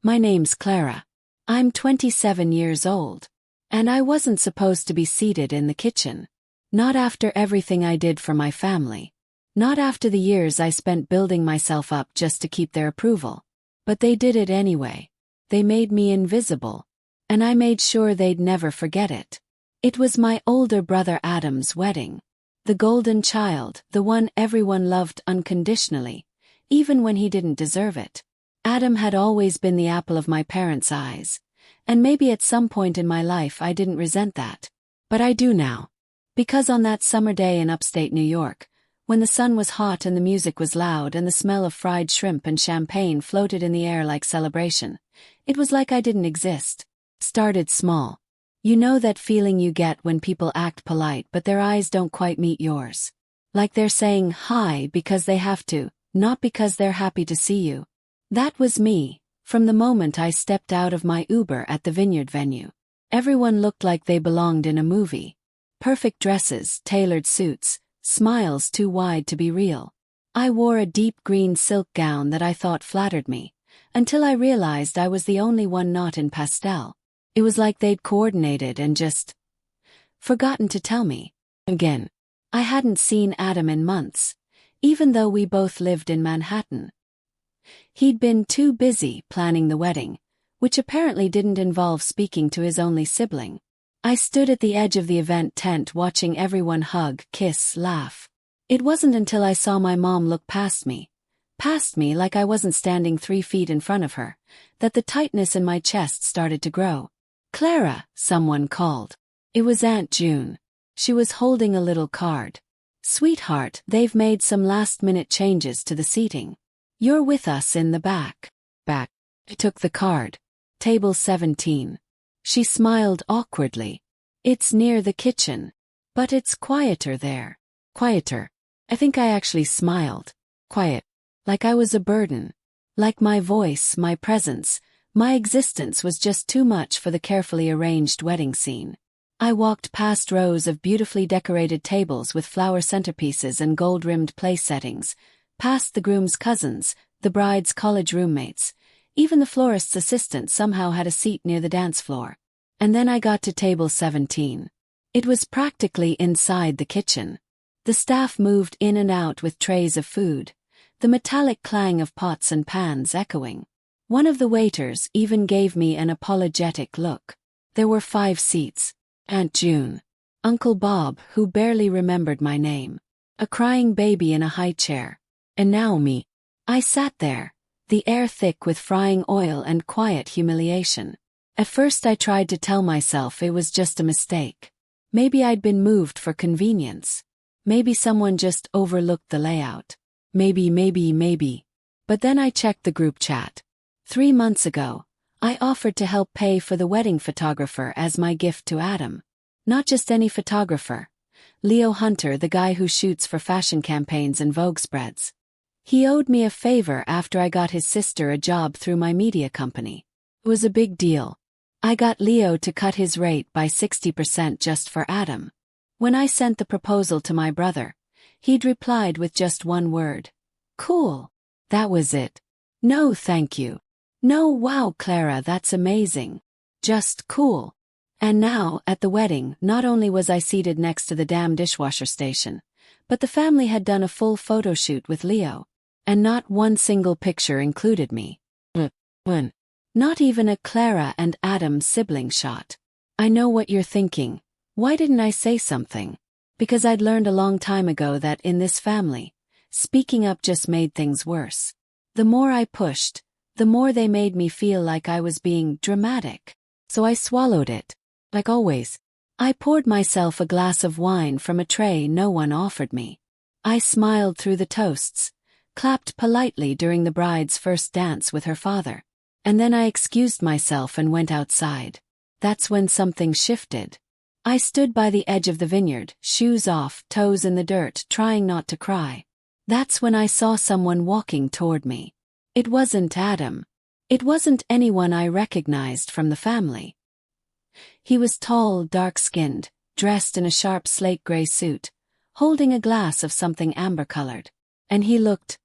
My name's Clara. I'm 27 years old. And I wasn't supposed to be seated in the kitchen. Not after everything I did for my family. Not after the years I spent building myself up just to keep their approval. But they did it anyway. They made me invisible. And I made sure they'd never forget it. It was my older brother Adam's wedding. The golden child, the one everyone loved unconditionally, even when he didn't deserve it. Adam had always been the apple of my parents' eyes. And maybe at some point in my life I didn't resent that. But I do now. Because on that summer day in upstate New York, when the sun was hot and the music was loud and the smell of fried shrimp and champagne floated in the air like celebration, it was like I didn't exist. Started small. You know that feeling you get when people act polite but their eyes don't quite meet yours. Like they're saying hi because they have to, not because they're happy to see you. That was me, from the moment I stepped out of my Uber at the Vineyard venue. Everyone looked like they belonged in a movie. Perfect dresses, tailored suits, smiles too wide to be real. I wore a deep green silk gown that I thought flattered me, until I realized I was the only one not in pastel. It was like they'd coordinated and just forgotten to tell me. Again, I hadn't seen Adam in months, even though we both lived in Manhattan. He'd been too busy planning the wedding, which apparently didn't involve speaking to his only sibling. I stood at the edge of the event tent watching everyone hug, kiss, laugh. It wasn't until I saw my mom look past me like I wasn't standing 3 feet in front of her, that the tightness in my chest started to grow. "Clara," someone called. It was Aunt June. She was holding a little card. "Sweetheart, they've made some last-minute changes to the seating. You're with us in the back." I took the card. Table 17. She smiled awkwardly. "It's near the kitchen. But it's quieter there." Quieter. I think I actually smiled. Quiet. Like I was a burden. Like my voice, my presence, my existence was just too much for the carefully arranged wedding scene. I walked past rows of beautifully decorated tables with flower centerpieces and gold-rimmed place settings, past the groom's cousins, the bride's college roommates. Even the florist's assistant somehow had a seat near the dance floor. And then I got to table 17. It was practically inside the kitchen. The staff moved in and out with trays of food, the metallic clang of pots and pans echoing. One of the waiters even gave me an apologetic look. There were 5 seats. Aunt June. Uncle Bob, who barely remembered my name. A crying baby in a high chair. And now me. I sat there, the air thick with frying oil and quiet humiliation. At first I tried to tell myself it was just a mistake. Maybe I'd been moved for convenience. Maybe someone just overlooked the layout. Maybe. But then I checked the group chat. 3 months ago, I offered to help pay for the wedding photographer as my gift to Adam. Not just any photographer. Leo Hunter, the guy who shoots for fashion campaigns and Vogue spreads. He owed me a favor after I got his sister a job through my media company. It was a big deal. I got Leo to cut his rate by 60% just for Adam. When I sent the proposal to my brother, he'd replied with just one word. "Cool." That was it. No thank you. No wow Clara, that's amazing. Just cool. And now, at the wedding, not only was I seated next to the damn dishwasher station, but the family had done a full photo shoot with Leo. And not one single picture included me. Not even a Clara and Adam sibling shot. I know what you're thinking. Why didn't I say something? Because I'd learned a long time ago that in this family, speaking up just made things worse. The more I pushed, the more they made me feel like I was being dramatic. So I swallowed it. Like always. I poured myself a glass of wine from a tray no one offered me. I smiled through the toasts, clapped politely during the bride's first dance with her father. And then I excused myself and went outside. That's when something shifted. I stood by the edge of the vineyard, shoes off, toes in the dirt, trying not to cry. That's when I saw someone walking toward me. It wasn't Adam. It wasn't anyone I recognized from the family. He was tall, dark-skinned, dressed in a sharp slate gray suit, holding a glass of something amber-colored. And he looked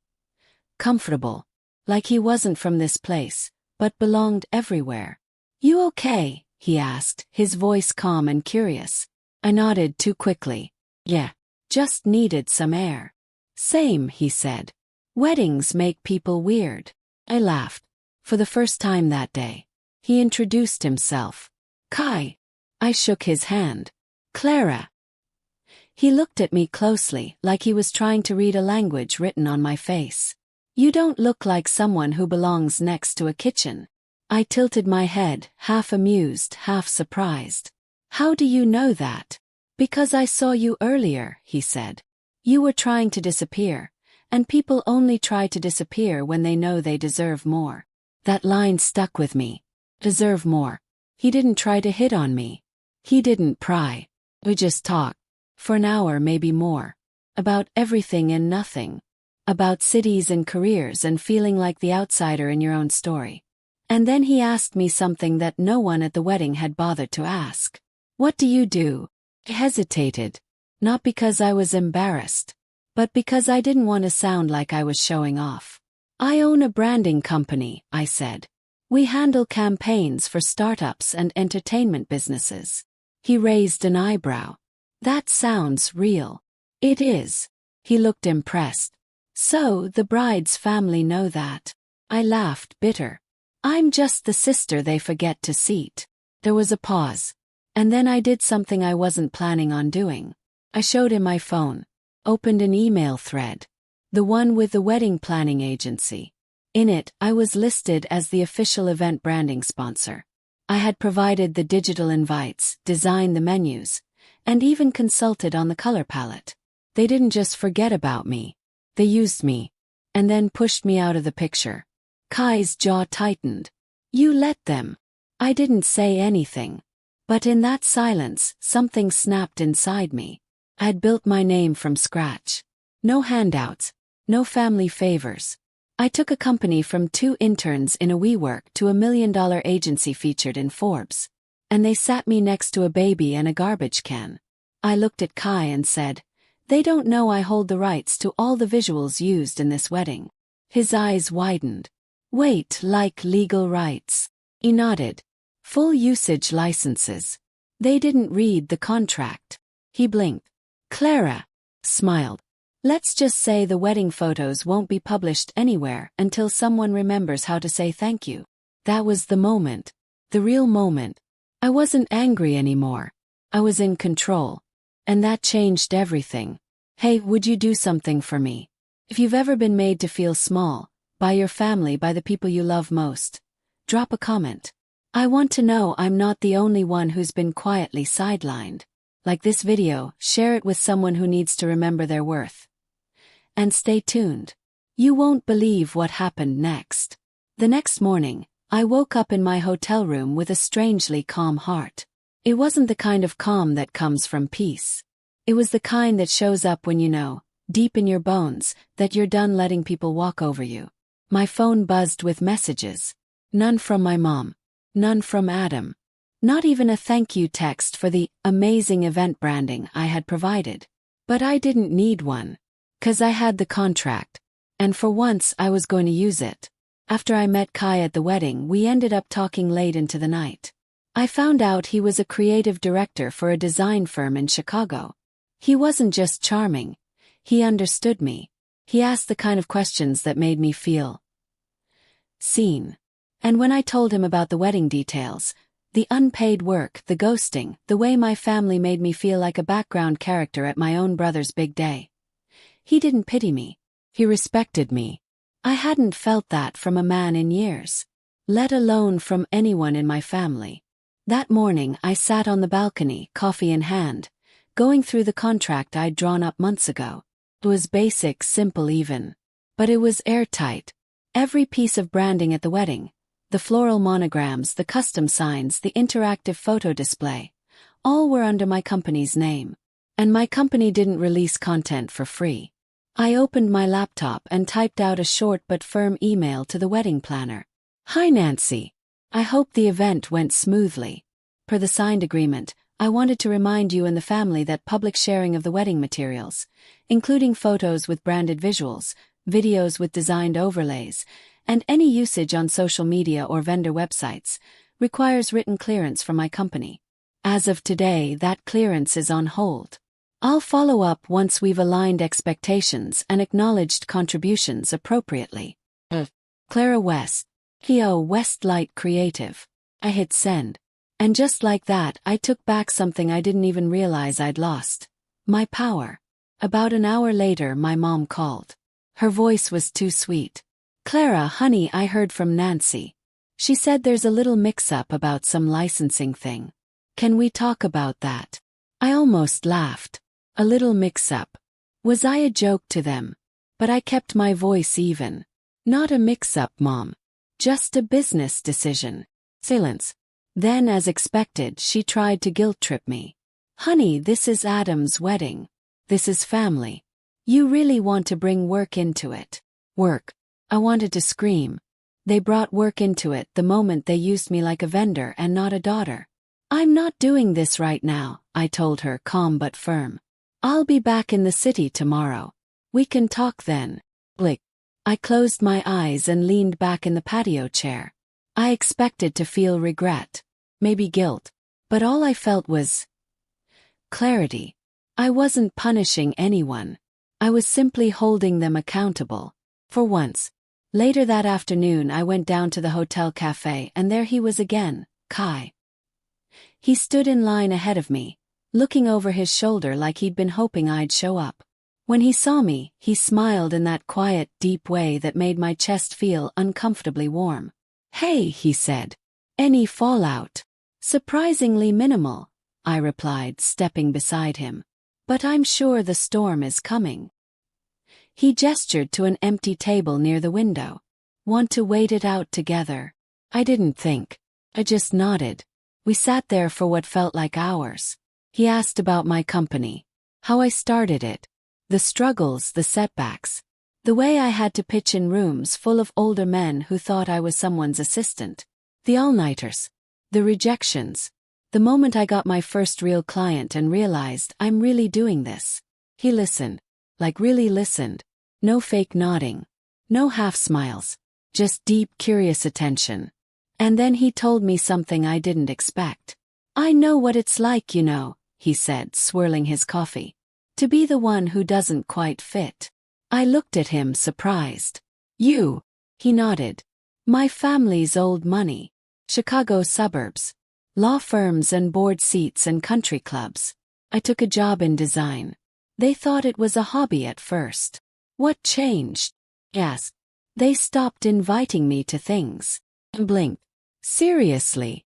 comfortable, like he wasn't from this place, but belonged everywhere. "You okay?" he asked, his voice calm and curious. I nodded too quickly. "Yeah, just needed some air." "Same," he said. "Weddings make people weird." I laughed. For the first time that day. He introduced himself. "Kai." I shook his hand. "Clara." He looked at me closely, like he was trying to read a language written on my face. "You don't look like someone who belongs next to a kitchen." I tilted my head, half amused, half surprised. "How do you know that?" "Because I saw you earlier," he said. "You were trying to disappear, and people only try to disappear when they know they deserve more." That line stuck with me. Deserve more. He didn't try to hit on me. He didn't pry. We just talked. For an hour, maybe more. About everything and nothing. About cities and careers and feeling like the outsider in your own story. And then he asked me something that no one at the wedding had bothered to ask. "What do you do?" I hesitated. Not because I was embarrassed, but because I didn't want to sound like I was showing off. "I own a branding company," I said. "We handle campaigns for startups and entertainment businesses." He raised an eyebrow. "That sounds real." "It is." He looked impressed. "So, the bride's family know that?" I laughed, bitter. "I'm just the sister they forget to seat." There was a pause. And then I did something I wasn't planning on doing. I showed him my phone. Opened an email thread. The one with the wedding planning agency. In it, I was listed as the official event branding sponsor. I had provided the digital invites, designed the menus, and even consulted on the color palette. They didn't just forget about me. They used me. And then pushed me out of the picture. Kai's jaw tightened. "You let them?" I didn't say anything. But in that silence, something snapped inside me. I had built my name from scratch. No handouts. No family favors. I took a company from 2 interns in a WeWork to a $1 million agency featured in Forbes. And they sat me next to a baby and a garbage can. I looked at Kai and said, "They don't know I hold the rights to all the visuals used in this wedding." His eyes widened. "Wait, like legal rights?" He nodded. "Full usage licenses." They didn't read the contract. He blinked. Clara smiled. "Let's just say the wedding photos won't be published anywhere until someone remembers how to say thank you." That was the moment. The real moment. I wasn't angry anymore. I was in control. And that changed everything. "Hey, would you do something for me? If you've ever been made to feel small, by your family, by the people you love most, drop a comment. I want to know I'm not the only one who's been quietly sidelined. Like this video, share it with someone who needs to remember their worth. And stay tuned. You won't believe what happened next. The next morning, I woke up in my hotel room with a strangely calm heart. It wasn't the kind of calm that comes from peace. It was the kind that shows up when you know, deep in your bones, that you're done letting people walk over you. My phone buzzed with messages. None from my mom. None from Adam. Not even a thank you text for the amazing event branding I had provided. But I didn't need one. 'Cause I had the contract. And for once I was going to use it. After I met Kai at the wedding, we ended up talking late into the night. I found out he was a creative director for a design firm in Chicago. He wasn't just charming. He understood me. He asked the kind of questions that made me feel seen. And when I told him about the wedding details, the unpaid work, the ghosting, the way my family made me feel like a background character at my own brother's big day, he didn't pity me. He respected me. I hadn't felt that from a man in years, let alone from anyone in my family. That morning I sat on the balcony, coffee in hand, going through the contract I'd drawn up months ago. It was basic, simple even. But it was airtight. Every piece of branding at the wedding, the floral monograms, the custom signs, the interactive photo display, all were under my company's name. And my company didn't release content for free. I opened my laptop and typed out a short but firm email to the wedding planner. "Hi Nancy. I hope the event went smoothly. Per the signed agreement, I wanted to remind you and the family that public sharing of the wedding materials, including photos with branded visuals, videos with designed overlays, and any usage on social media or vendor websites requires written clearance from my company. As of today, that clearance is on hold. I'll follow up once we've aligned expectations and acknowledged contributions appropriately. Clara West. Keo Westlight Creative. I hit send. And just like that, I took back something I didn't even realize I'd lost. My power. About an hour later, my mom called. Her voice was too sweet. Clara, honey, I heard from Nancy. She said there's a little mix-up about some licensing thing. Can we talk about that? I almost laughed. A little mix-up. Was I a joke to them? But I kept my voice even. Not a mix-up, Mom. Just a business decision. Silence. Then, as expected, she tried to guilt-trip me. Honey, this is Adam's wedding. This is family. You really want to bring work into it. Work. I wanted to scream. They brought work into it the moment they used me like a vendor and not a daughter. I'm not doing this right now, I told her, calm but firm. I'll be back in the city tomorrow. We can talk then. Blick. I closed my eyes and leaned back in the patio chair. I expected to feel regret, maybe guilt, but all I felt was clarity. I wasn't punishing anyone. I was simply holding them accountable. For once. Later that afternoon, I went down to the hotel cafe and there he was again, Kai. He stood in line ahead of me, looking over his shoulder like he'd been hoping I'd show up. When he saw me, he smiled in that quiet, deep way that made my chest feel uncomfortably warm. Hey, he said. Any fallout? Surprisingly minimal, I replied, stepping beside him. But I'm sure the storm is coming. He gestured to an empty table near the window. Want to wait it out together? I didn't think. I just nodded. We sat there for what felt like hours. He asked about my company, how I started it, the struggles, the setbacks, the way I had to pitch in rooms full of older men who thought I was someone's assistant, the all-nighters, the rejections, the moment I got my first real client and realized I'm really doing this. He listened, like really listened, no fake nodding, no half smiles, just deep, curious attention. And then he told me something I didn't expect. I know what it's like, you know, he said, swirling his coffee. To be the one who doesn't quite fit. I looked at him, surprised. You? He nodded. My family's old money. Chicago suburbs. Law firms and board seats and country clubs. I took a job in design. They thought it was a hobby at first. What changed? Yes. They stopped inviting me to things. Blinked. Seriously?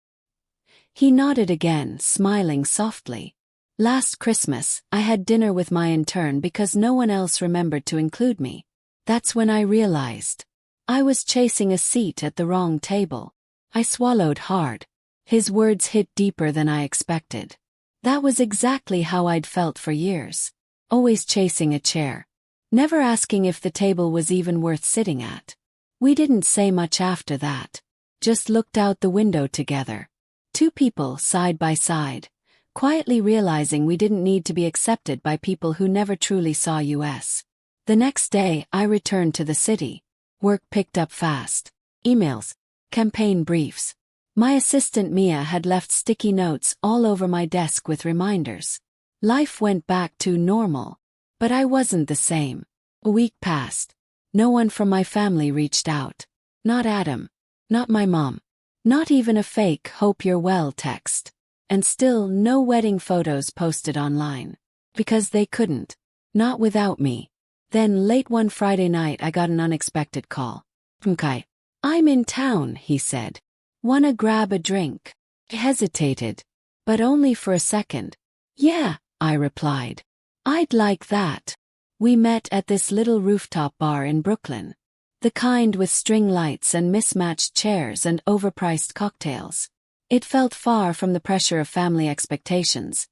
He nodded again, smiling softly. Last Christmas, I had dinner with my intern because no one else remembered to include me. That's when I realized. I was chasing a seat at the wrong table. I swallowed hard. His words hit deeper than I expected. That was exactly how I'd felt for years. Always chasing a chair. Never asking if the table was even worth sitting at. We didn't say much after that. Just looked out the window together. Two people side by side. Quietly realizing we didn't need to be accepted by people who never truly saw us. The next day, I returned to the city. Work picked up fast. Emails. Campaign briefs. My assistant Mia had left sticky notes all over my desk with reminders. Life went back to normal. But I wasn't the same. A week passed. No one from my family reached out. Not Adam. Not my mom. Not even a fake "hope you're well" text. And still no wedding photos posted online. Because they couldn't. Not without me. Then late one Friday night I got an unexpected call. From Kai. I'm in town, he said. Wanna grab a drink? I hesitated. But only for a second. Yeah, I replied. I'd like that. We met at this little rooftop bar in Brooklyn. The kind with string lights and mismatched chairs and overpriced cocktails. It felt far from the pressure of family expectations,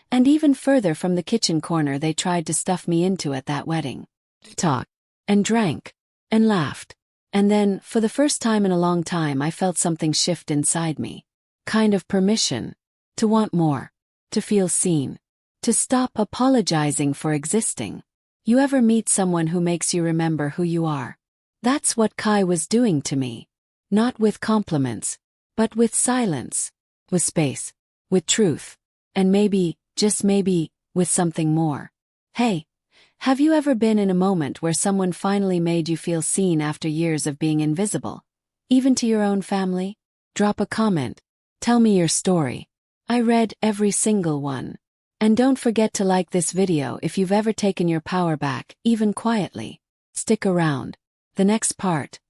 and even further from the kitchen corner they tried to stuff me into at that wedding. Talked, and drank, and laughed, and then, for the first time in a long time, I felt something shift inside me. Kind of permission. To want more. To feel seen. To stop apologizing for existing. You ever meet someone who makes you remember who you are? That's what Kai was doing to me. Not with compliments, but with silence, with space, with truth, and maybe, just maybe, with something more. Hey, have you ever been in a moment where someone finally made you feel seen after years of being invisible? Even to your own family? Drop a comment. Tell me your story. I read every single one. And don't forget to like this video if you've ever taken your power back, even quietly. Stick around. The next part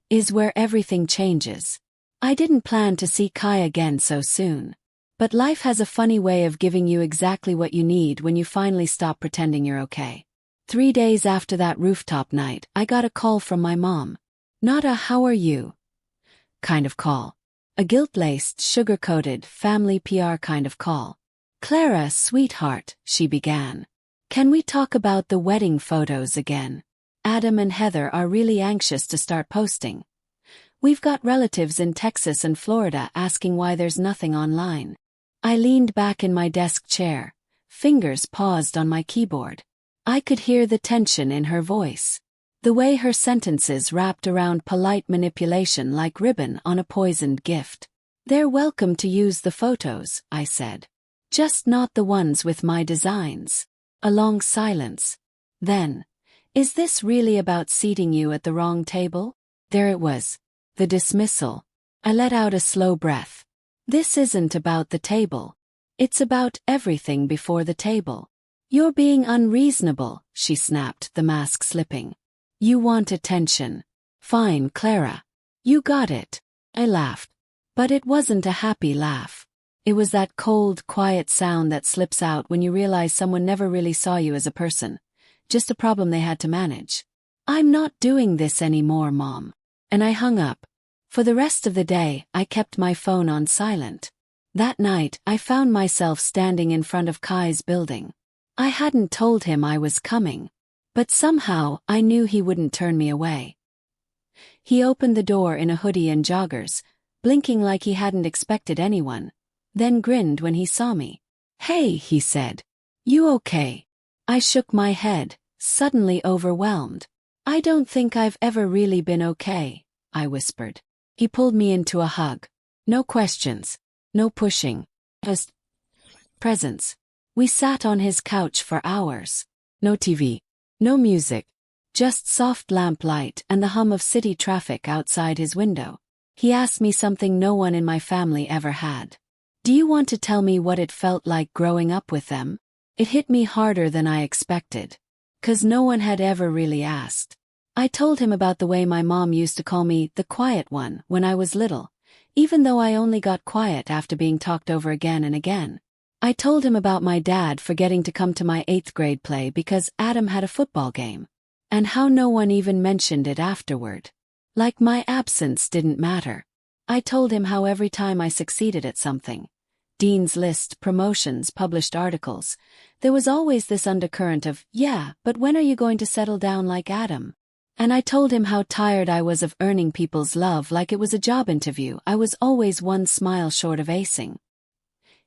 is where everything changes. I didn't plan to see Kai again so soon. But life has a funny way of giving you exactly what you need when you finally stop pretending you're okay. 3 days after that rooftop night, I got a call from my mom. Not a "how are you" kind of call. A guilt-laced, sugar-coated, family PR kind of call. "Clara, sweetheart," she began. "Can we talk about the wedding photos again? Adam and Heather are really anxious to start posting. We've got relatives in Texas and Florida asking why there's nothing online." I leaned back in my desk chair, fingers paused on my keyboard. I could hear the tension in her voice. The way her sentences wrapped around polite manipulation like ribbon on a poisoned gift. "They're welcome to use the photos," I said. "Just not the ones with my designs." A long silence. Then, "Is this really about seating you at the wrong table?" There it was. The dismissal. I let out a slow breath. "This isn't about the table. It's about everything before the table." "You're being unreasonable," she snapped, the mask slipping. "You want attention. Fine, Clara. You got it." I laughed. But it wasn't a happy laugh. It was that cold, quiet sound that slips out when you realize someone never really saw you as a person. Just a problem they had to manage. "I'm not doing this anymore, Mom." And I hung up. For the rest of the day, I kept my phone on silent. That night, I found myself standing in front of Kai's building. I hadn't told him I was coming. But somehow, I knew he wouldn't turn me away. He opened the door in a hoodie and joggers, blinking like he hadn't expected anyone, then grinned when he saw me. "Hey," he said. "You okay?" I shook my head, suddenly overwhelmed. "I don't think I've ever really been okay," I whispered. He pulled me into a hug. No questions. No pushing. Just presence. We sat on his couch for hours. No TV. No music. Just soft lamplight and the hum of city traffic outside his window. He asked me something no one in my family ever had. "Do you want to tell me what it felt like growing up with them?" It hit me harder than I expected. 'Cause no one had ever really asked. I told him about the way my mom used to call me the quiet one when I was little, even though I only got quiet after being talked over again and again. I told him about my dad forgetting to come to my 8th grade play because Adam had a football game, and how no one even mentioned it afterward. Like my absence didn't matter. I told him how every time I succeeded at something, Dean's List, promotions, published articles, there was always this undercurrent of, "Yeah, but when are you going to settle down like Adam?" And I told him how tired I was of earning people's love like it was a job interview I was always one smile short of acing.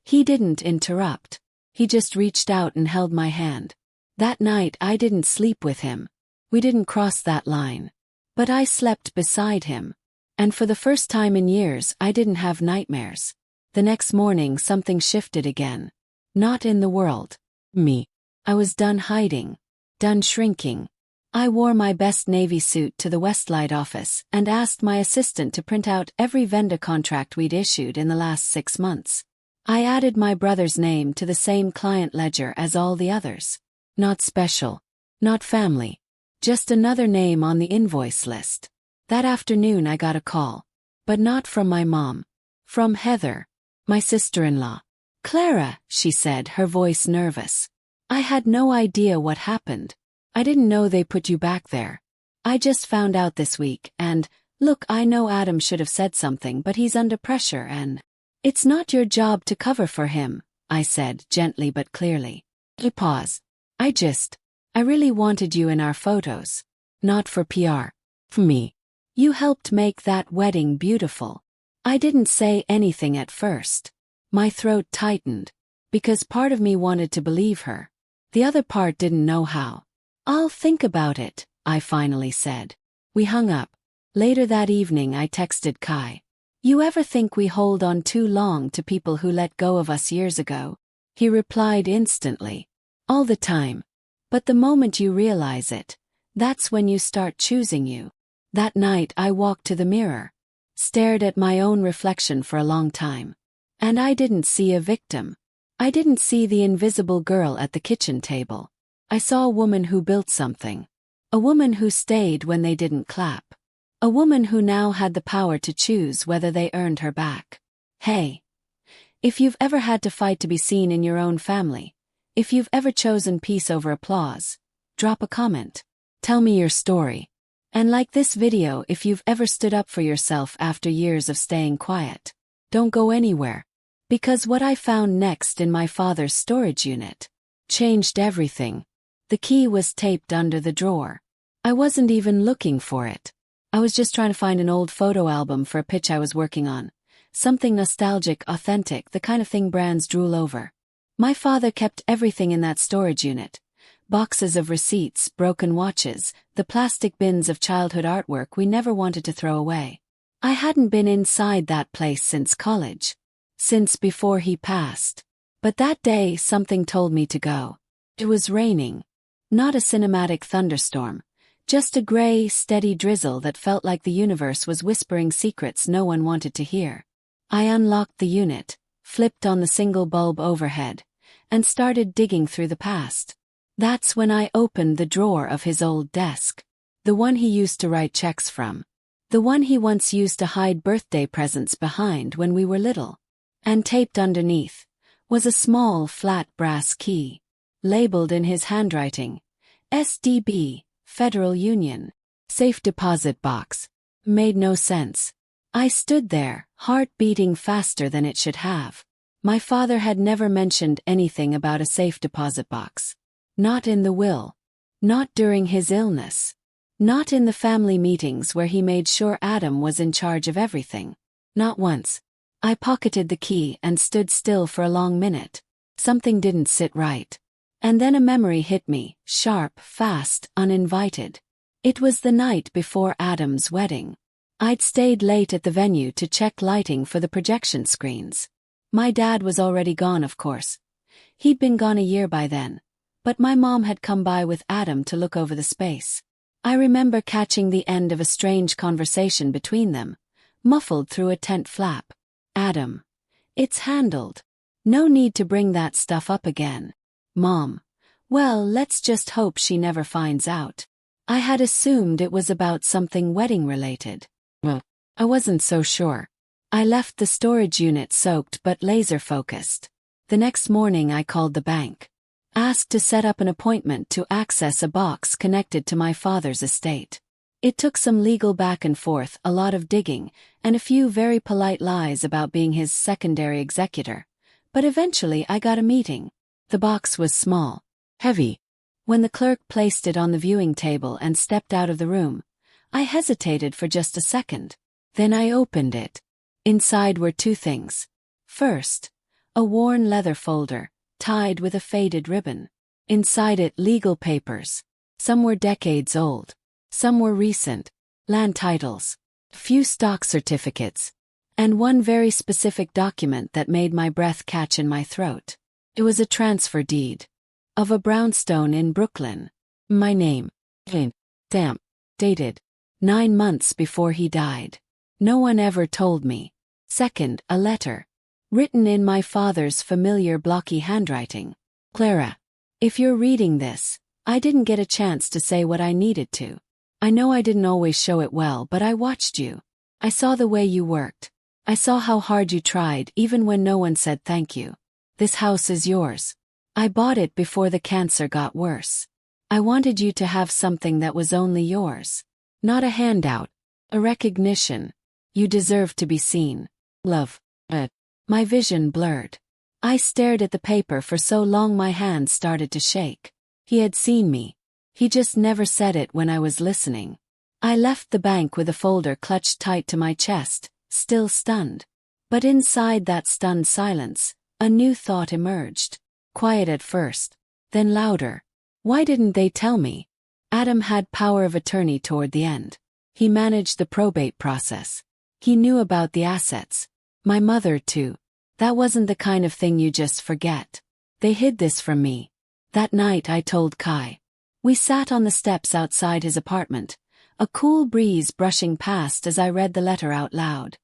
He didn't interrupt. He just reached out and held my hand. That night I didn't sleep with him. We didn't cross that line. But I slept beside him. And for the first time in years I didn't have nightmares. The next morning something shifted again. Not in the world. Me. I was done hiding. Done shrinking. I wore my best Navy suit to the Westlight office and asked my assistant to print out every vendor contract we'd issued in the last 6 months. I added my brother's name to the same client ledger as all the others. Not special. Not family. Just another name on the invoice list. That afternoon I got a call. But not from my mom. From Heather. My sister-in-law. "Clara," she said, her voice nervous. "I had no idea what happened. I didn't know they put you back there. I just found out this week, and, look, I know Adam should have said something, but he's under pressure and—" "It's not your job to cover for him," I said, gently but clearly. He paused. I really wanted you in our photos. Not for PR. For me. You helped make that wedding beautiful." I didn't say anything at first. My throat tightened. Because part of me wanted to believe her. The other part didn't know how. "I'll think about it," I finally said. We hung up. Later that evening I texted Kai. You ever think we hold on too long to people who let go of us years ago? He replied instantly. All the time. But the moment you realize it, that's when you start choosing you. That night I walked to the mirror, stared at my own reflection for a long time. And I didn't see a victim. I didn't see the invisible girl at the kitchen table. I saw a woman who built something. A woman who stayed when they didn't clap. A woman who now had the power to choose whether they earned her back. Hey. If you've ever had to fight to be seen in your own family, if you've ever chosen peace over applause, drop a comment. Tell me your story. And like this video if you've ever stood up for yourself after years of staying quiet. Don't go anywhere. Because what I found next in my father's storage unit changed everything. The key was taped under the drawer. I wasn't even looking for it. I was just trying to find an old photo album for a pitch I was working on. Something nostalgic, authentic, the kind of thing brands drool over. My father kept everything in that storage unit. Boxes of receipts, broken watches, the plastic bins of childhood artwork we never wanted to throw away. I hadn't been inside that place since college. Since before he passed. But that day something told me to go. It was raining. Not a cinematic thunderstorm. Just a gray, steady drizzle that felt like the universe was whispering secrets no one wanted to hear. I unlocked the unit, flipped on the single bulb overhead, and started digging through the past. That's when I opened the drawer of his old desk. The one he used to write checks from. The one he once used to hide birthday presents behind when we were little. And taped underneath was a small, flat brass key, labeled in his handwriting, SDB. Federal Union. Safe deposit box. Made no sense. I stood there, heart beating faster than it should have. My father had never mentioned anything about a safe deposit box. Not in the will. Not during his illness. Not in the family meetings where he made sure Adam was in charge of everything. Not once. I pocketed the key and stood still for a long minute. Something didn't sit right. And then a memory hit me, sharp, fast, uninvited. It was the night before Adam's wedding. I'd stayed late at the venue to check lighting for the projection screens. My dad was already gone, of course. He'd been gone a year by then. But my mom had come by with Adam to look over the space. I remember catching the end of a strange conversation between them, muffled through a tent flap. Adam. It's handled. No need to bring that stuff up again. Mom. Well, let's just hope she never finds out. I had assumed it was about something wedding-related. Well, I wasn't so sure. I left the storage unit soaked but laser-focused. The next morning I called the bank. Asked to set up an appointment to access a box connected to my father's estate. It took some legal back and forth, a lot of digging, and a few very polite lies about being his secondary executor. But eventually I got a meeting. The box was small, heavy. When the clerk placed it on the viewing table and stepped out of the room, I hesitated for just a second. Then I opened it. Inside were two things. First, a worn leather folder, tied with a faded ribbon. Inside it legal papers. Some were decades old. Some were recent. Land titles. Few stock certificates. And one very specific document that made my breath catch in my throat. It was a transfer deed. Of a brownstone in Brooklyn. My name. Stamp. Dated. 9 months before he died. No one ever told me. Second, a letter. Written in my father's familiar blocky handwriting. Clara. If you're reading this, I didn't get a chance to say what I needed to. I know I didn't always show it well, but I watched you. I saw the way you worked. I saw how hard you tried even when no one said thank you. This house is yours. I bought it before the cancer got worse. I wanted you to have something that was only yours. Not a handout. A recognition. You deserve to be seen. Love. My vision blurred. I stared at the paper for so long my hands started to shake. He had seen me. He just never said it when I was listening. I left the bank with a folder clutched tight to my chest, still stunned. But inside that stunned silence, a new thought emerged. Quiet at first, then louder. Why didn't they tell me? Adam had power of attorney toward the end. He managed the probate process. He knew about the assets. My mother, too. That wasn't the kind of thing you just forget. They hid this from me. That night I told Kai. We sat on the steps outside his apartment, a cool breeze brushing past as I read the letter out loud.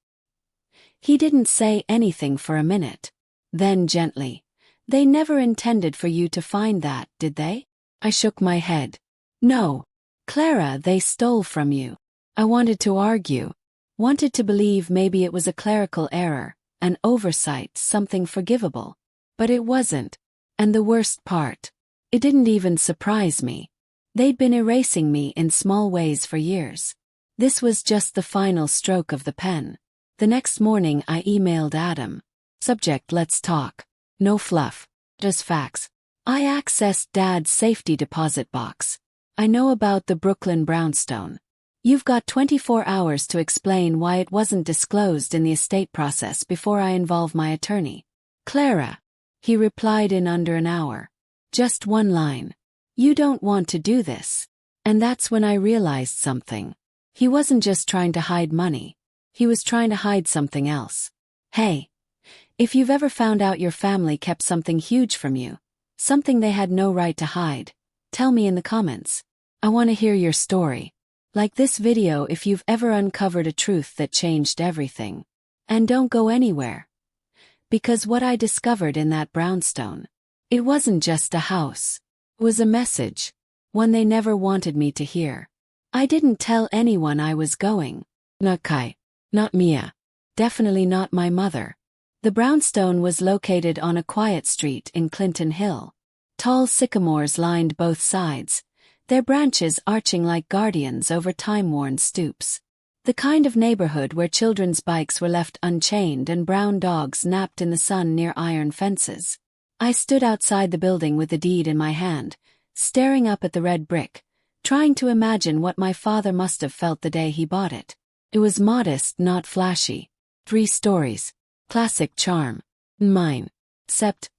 He didn't say anything for a minute. Then gently, "They never intended for you to find that, did they?" I shook my head. "No. Clara, they stole from you." I wanted to argue. Wanted to believe maybe it was a clerical error, an oversight, something forgivable. But it wasn't. And the worst part, it didn't even surprise me. They'd been erasing me in small ways for years. This was just the final stroke of the pen. The next morning I emailed Adam. Subject: let's talk. No fluff. Just facts. I accessed Dad's safety deposit box. I know about the Brooklyn brownstone. You've got 24 hours to explain why it wasn't disclosed in the estate process before I involve my attorney. Clara. He replied in under an hour. Just one line. "You don't want to do this." And that's when I realized something. He wasn't just trying to hide money. He was trying to hide something else. Hey. If you've ever found out your family kept something huge from you, something they had no right to hide, tell me in the comments. I want to hear your story. Like this video if you've ever uncovered a truth that changed everything. And don't go anywhere. Because what I discovered in that brownstone, it wasn't just a house. It was a message. One they never wanted me to hear. I didn't tell anyone I was going. Not Kai. Not Mia. Definitely not my mother. The brownstone was located on a quiet street in Clinton Hill. Tall sycamores lined both sides, their branches arching like guardians over time-worn stoops. The kind of neighborhood where children's bikes were left unchained and brown dogs napped in the sun near iron fences. I stood outside the building with the deed in my hand, staring up at the red brick, trying to imagine what my father must have felt the day he bought it. It was modest, not flashy. 3 stories. Classic charm. Mine. Except,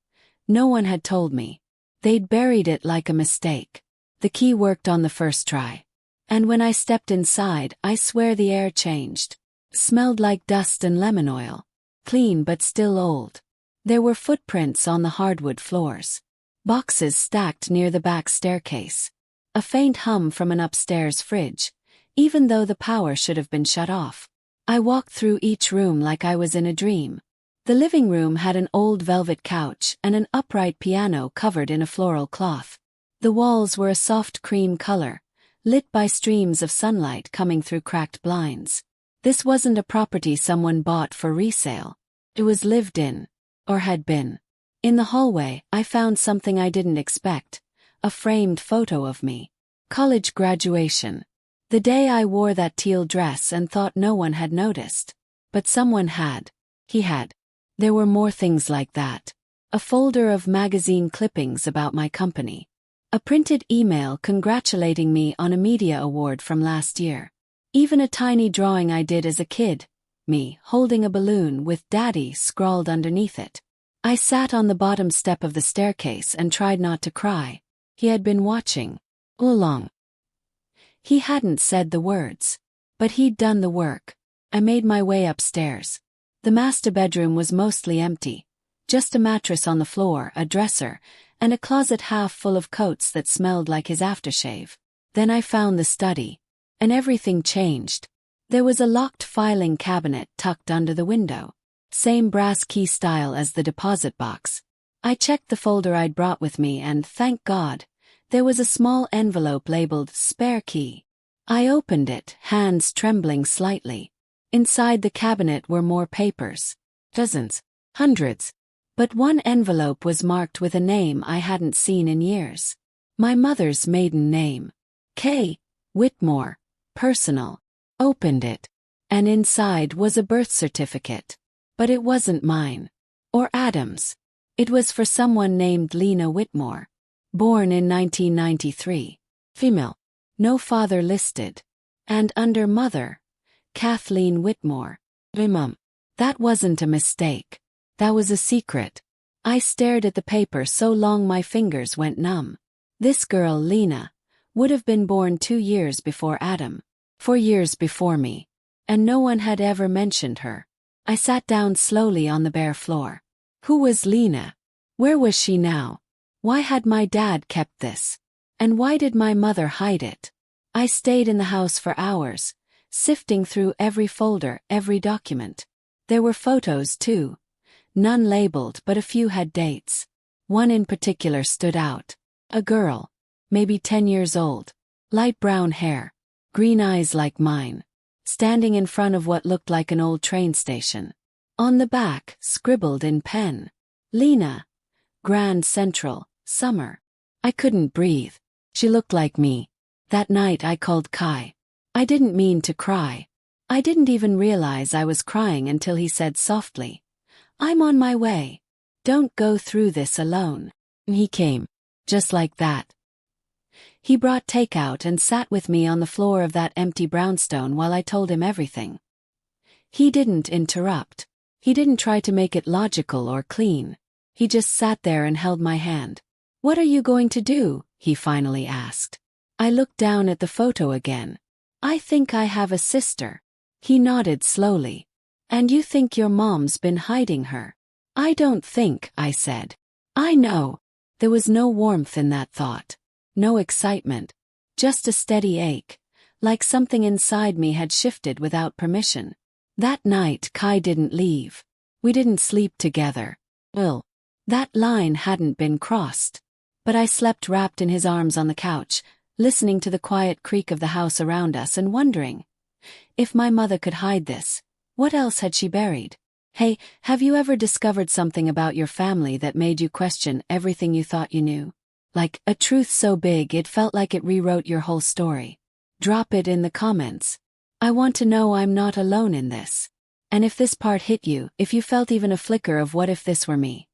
no one had told me. They'd buried it like a mistake. The key worked on the first try. And when I stepped inside, I swear the air changed. Smelled like dust and lemon oil. Clean but still old. There were footprints on the hardwood floors. Boxes stacked near the back staircase. A faint hum from an upstairs fridge, even though the power should have been shut off. I walked through each room like I was in a dream. The living room had an old velvet couch and an upright piano covered in a floral cloth. The walls were a soft cream color, lit by streams of sunlight coming through cracked blinds. This wasn't a property someone bought for resale. It was lived in, or had been. In the hallway, I found something I didn't expect, a framed photo of me. College graduation. The day I wore that teal dress and thought no one had noticed. But someone had. He had. There were more things like that. A folder of magazine clippings about my company. A printed email congratulating me on a media award from last year. Even a tiny drawing I did as a kid, me holding a balloon with Daddy scrawled underneath it. I sat on the bottom step of the staircase and tried not to cry. He had been watching. All along. He hadn't said the words. But he'd done the work. I made my way upstairs. The master bedroom was mostly empty. Just a mattress on the floor, a dresser, and a closet half full of coats that smelled like his aftershave. Then I found the study. And everything changed. There was a locked filing cabinet tucked under the window. Same brass key style as the deposit box. I checked the folder I'd brought with me and, thank God, there was a small envelope labeled spare key. I opened it, hands trembling slightly. Inside the cabinet were more papers. Dozens. Hundreds. But one envelope was marked with a name I hadn't seen in years. My mother's maiden name. K. Whitmore. Personal. Opened it. And inside was a birth certificate. But it wasn't mine. Or Adam's. It was for someone named Lena Whitmore. Born in 1993. Female. No father listed. And under mother, Kathleen Whitmore. Mum. That wasn't a mistake. That was a secret. I stared at the paper so long my fingers went numb. This girl, Lena, would have been born 2 years before Adam. For years before me. And no one had ever mentioned her. I sat down slowly on the bare floor. Who was Lena? Where was she now? Why had my dad kept this? And why did my mother hide it? I stayed in the house for hours, sifting through every folder, every document. There were photos too. None labeled, but a few had dates. One in particular stood out. A girl, maybe 10 years old, light brown hair, green eyes like mine, standing in front of what looked like an old train station. On the back, scribbled in pen, Lena, Grand Central, summer. I couldn't breathe. She looked like me. That night I called Kai. I didn't mean to cry. I didn't even realize I was crying until he said softly, "I'm on my way. Don't go through this alone." He came. Just like that. He brought takeout and sat with me on the floor of that empty brownstone while I told him everything. He didn't interrupt. He didn't try to make it logical or clean. He just sat there and held my hand. "What are you going to do?" he finally asked. I looked down at the photo again. "I think I have a sister." He nodded slowly. "And you think your mom's been hiding her?" "I don't think," I said. "I know." There was no warmth in that thought. No excitement. Just a steady ache. Like something inside me had shifted without permission. That night Kai didn't leave. We didn't sleep together. That line hadn't been crossed. But I slept wrapped in his arms on the couch, listening to the quiet creak of the house around us and wondering, if my mother could hide this, what else had she buried? Hey, have you ever discovered something about your family that made you question everything you thought you knew? Like a truth so big it felt like it rewrote your whole story. Drop it in the comments. I want to know I'm not alone in this. And if this part hit you, if you felt even a flicker of what if this were me,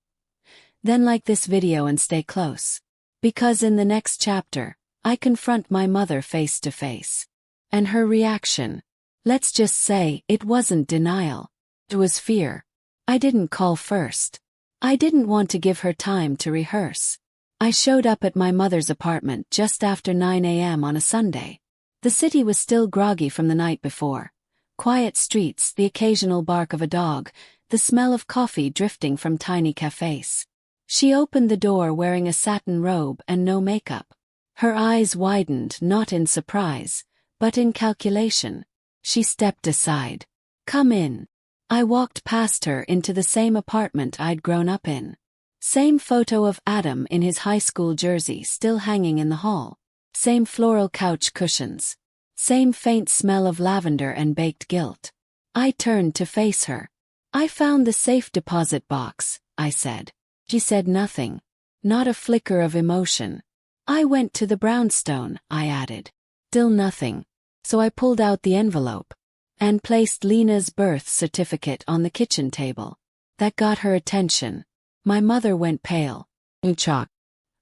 then like this video and stay close. Because in the next chapter, I confront my mother face to face. And her reaction. Let's just say, it wasn't denial. It was fear. I didn't call first. I didn't want to give her time to rehearse. I showed up at my mother's apartment just after 9 a.m. on a Sunday. The city was still groggy from the night before. Quiet streets, the occasional bark of a dog, the smell of coffee drifting from tiny cafes. She opened the door wearing a satin robe and no makeup. Her eyes widened not in surprise, but in calculation. She stepped aside. "Come in." I walked past her into the same apartment I'd grown up in. Same photo of Adam in his high school jersey still hanging in the hall. Same floral couch cushions. Same faint smell of lavender and baked guilt. I turned to face her. "I found the safe deposit box," I said. She said nothing. Not a flicker of emotion. "I went to the brownstone," I added. Still nothing. So I pulled out the envelope and placed Lena's birth certificate on the kitchen table. That got her attention. My mother went pale. Shock.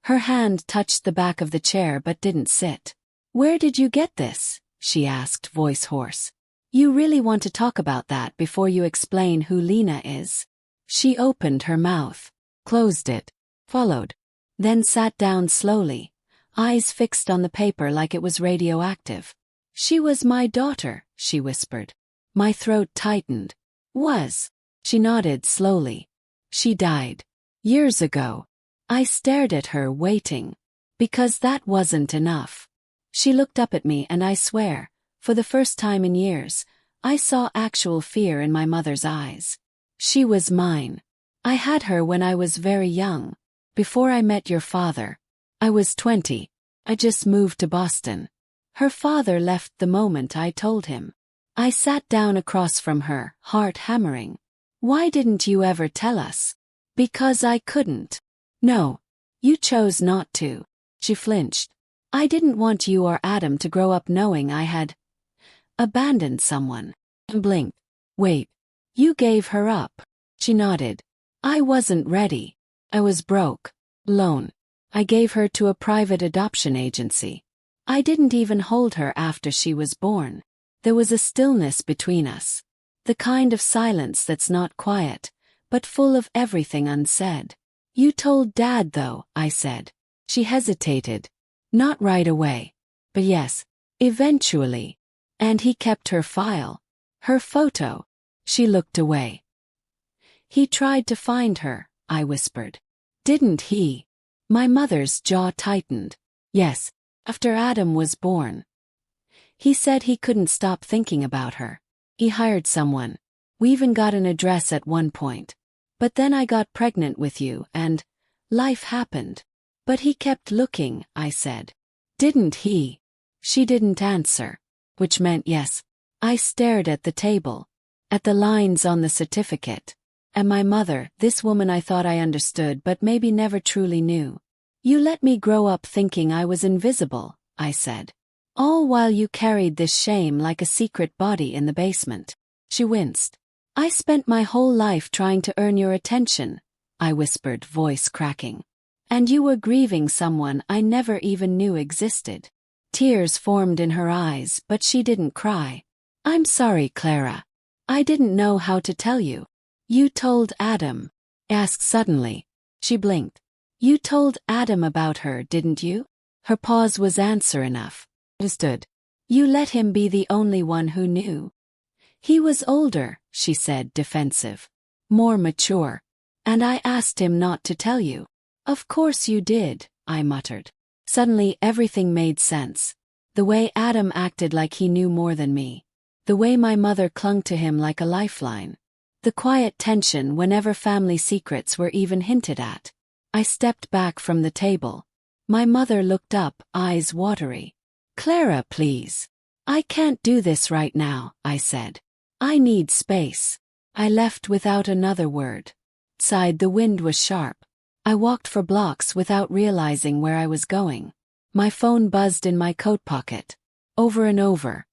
Her hand touched the back of the chair but didn't sit. "Where did you get this?" she asked, voice hoarse. "You really want to talk about that before you explain who Lena is?" She opened her mouth, closed it, followed, then sat down slowly, eyes fixed on the paper like it was radioactive. "She was my daughter," she whispered. My throat tightened. "Was?" She nodded slowly. "She died. Years ago." I stared at her, waiting. Because that wasn't enough. She looked up at me and I swear, for the first time in years, I saw actual fear in my mother's eyes. She was mine. I had her when I was very young. Before I met your father. I was 20. I just moved to Boston. Her father left the moment I told him. I sat down across from her, heart hammering. "Why didn't you ever tell us?" "Because I couldn't." "No. You chose not to." She flinched. "I didn't want you or Adam to grow up knowing I had abandoned someone." I blinked. "Wait. You gave her up?" She nodded. "I wasn't ready. I was broke. Alone. I gave her to a private adoption agency. I didn't even hold her after she was born. There was a stillness between us. The kind of silence that's not quiet, but full of everything unsaid. "You told Dad though," I said. She hesitated. "Not right away. But yes, eventually." And he kept her file. Her photo. She looked away. He tried to find her, I whispered. Didn't he? My mother's jaw tightened. Yes, after Adam was born. He said he couldn't stop thinking about her. He hired someone. We even got an address at one point. But then I got pregnant with you and life happened. But he kept looking, I said. Didn't he? She didn't answer, which meant yes. I stared at the table, at the lines on the certificate. And my mother, this woman I thought I understood but maybe never truly knew. You let me grow up thinking I was invisible, I said. All while you carried this shame like a secret body in the basement. She winced. I spent my whole life trying to earn your attention, I whispered, voice cracking. And you were grieving someone I never even knew existed. Tears formed in her eyes, but she didn't cry. I'm sorry, Clara. I didn't know how to tell you. You told Adam. Asked suddenly. She blinked. You told Adam about her, didn't you? Her pause was answer enough. Understood. You let him be the only one who knew. He was older, she said, defensive. More mature. And I asked him not to tell you. Of course you did, I muttered. Suddenly everything made sense. The way Adam acted like he knew more than me. The way my mother clung to him like a lifeline. The quiet tension whenever family secrets were even hinted at. I stepped back from the table. My mother looked up, eyes watery. Clara, please. I can't do this right now, I said. I need space. I left without another word. Outside the wind was sharp. I walked for blocks without realizing where I was going. My phone buzzed in my coat pocket. Over and over.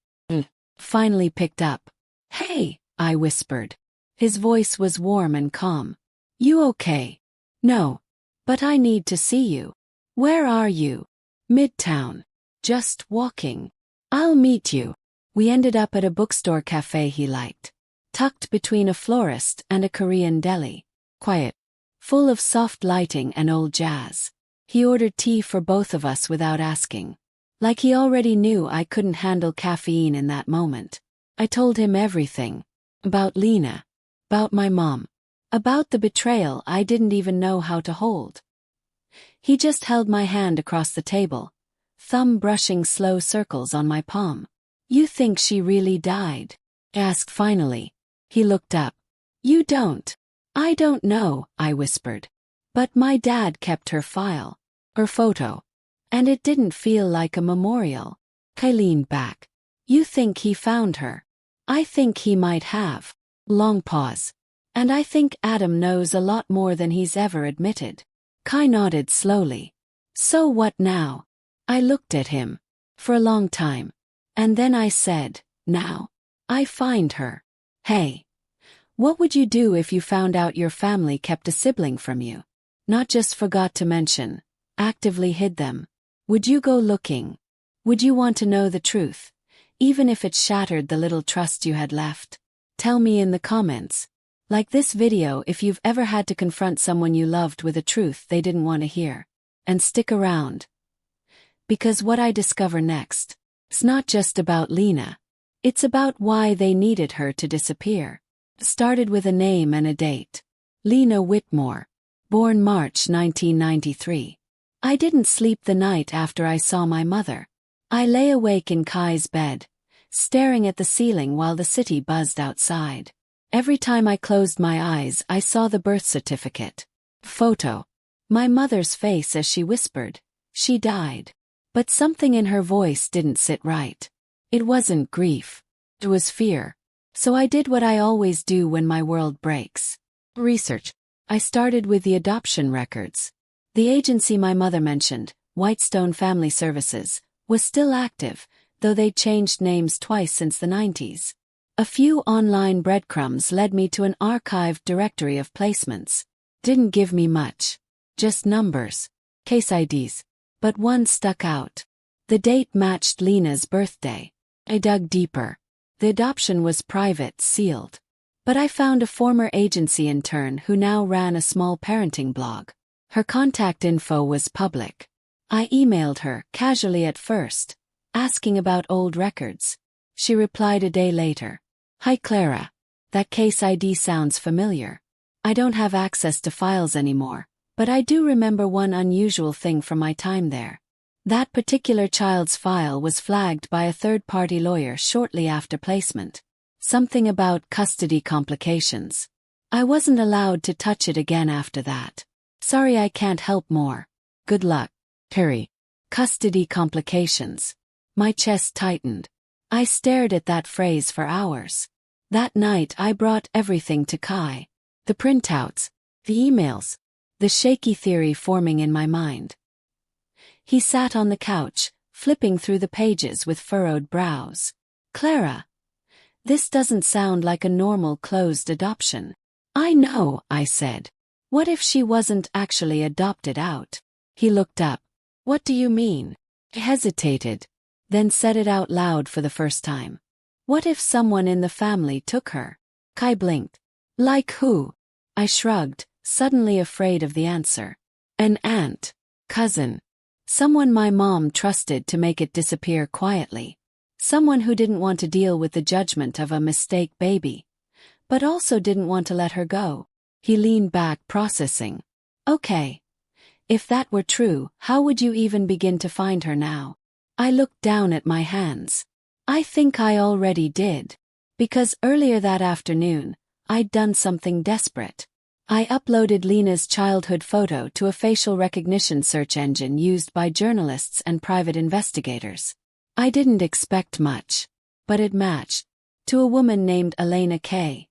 Finally picked up. Hey, I whispered. His voice was warm and calm. You okay? No. But I need to see you. Where are you? Midtown. Just walking. I'll meet you. We ended up at a bookstore cafe he liked. Tucked between a florist and a Korean deli. Quiet. Full of soft lighting and old jazz. He ordered tea for both of us without asking. Like he already knew I couldn't handle caffeine in that moment. I told him everything. About Lena. About my mom. About the betrayal I didn't even know how to hold. He just held my hand across the table, thumb brushing slow circles on my palm. You think she really died? Asked finally. He looked up. You don't. I don't know, I whispered. But my dad kept her file. Her photo. And it didn't feel like a memorial. I leaned back. You think he found her? I think he might have. Long pause. And I think Adam knows a lot more than he's ever admitted. Kai nodded slowly. So what now? I looked at him. For a long time. And then I said, now. I find her. Hey. What would you do if you found out your family kept a sibling from you? Not just forgot to mention. Actively hid them. Would you go looking? Would you want to know the truth? Even if it shattered the little trust you had left? Tell me in the comments. Like this video if you've ever had to confront someone you loved with a truth they didn't want to hear. And stick around. Because what I discover next, it's not just about Lena. It's about why they needed her to disappear. Started with a name and a date. Lena Whitmore. Born March 1993. I didn't sleep the night after I saw my mother. I lay awake in Kai's bed, staring at the ceiling while the city buzzed outside. Every time I closed my eyes I saw the birth certificate. Photo. My mother's face as she whispered, she died. But something in her voice didn't sit right. It wasn't grief. It was fear. So I did what I always do when my world breaks. Research. I started with the adoption records. The agency my mother mentioned, Whitestone Family Services, was still active, though they'd changed names twice since the 90s. A few online breadcrumbs led me to an archived directory of placements. Didn't give me much. Just numbers. Case IDs. But one stuck out. The date matched Lena's birthday. I dug deeper. The adoption was private, sealed. But I found a former agency intern who now ran a small parenting blog. Her contact info was public. I emailed her, casually at first, asking about old records. She replied a day later. Hi Clara. That case ID sounds familiar. I don't have access to files anymore, but I do remember one unusual thing from my time there. That particular child's file was flagged by a third-party lawyer shortly after placement. Something about custody complications. I wasn't allowed to touch it again after that. Sorry I can't help more. Good luck. Harry. Custody complications. My chest tightened. I stared at that phrase for hours. That night I brought everything to Kai. The printouts, the emails, the shaky theory forming in my mind. He sat on the couch, flipping through the pages with furrowed brows. Clara. This doesn't sound like a normal closed adoption. I know, I said. What if she wasn't actually adopted out? He looked up. What do you mean? He hesitated, then said it out loud for the first time. What if someone in the family took her? Kai blinked. Like who? I shrugged, suddenly afraid of the answer. An aunt. Cousin. Someone my mom trusted to make it disappear quietly. Someone who didn't want to deal with the judgment of a mistake baby, but also didn't want to let her go. He leaned back, processing. Okay. If that were true, how would you even begin to find her now? I looked down at my hands. I think I already did. Because earlier that afternoon, I'd done something desperate. I uploaded Lena's childhood photo to a facial recognition search engine used by journalists and private investigators. I didn't expect much, but it matched. To a woman named Elena Kay.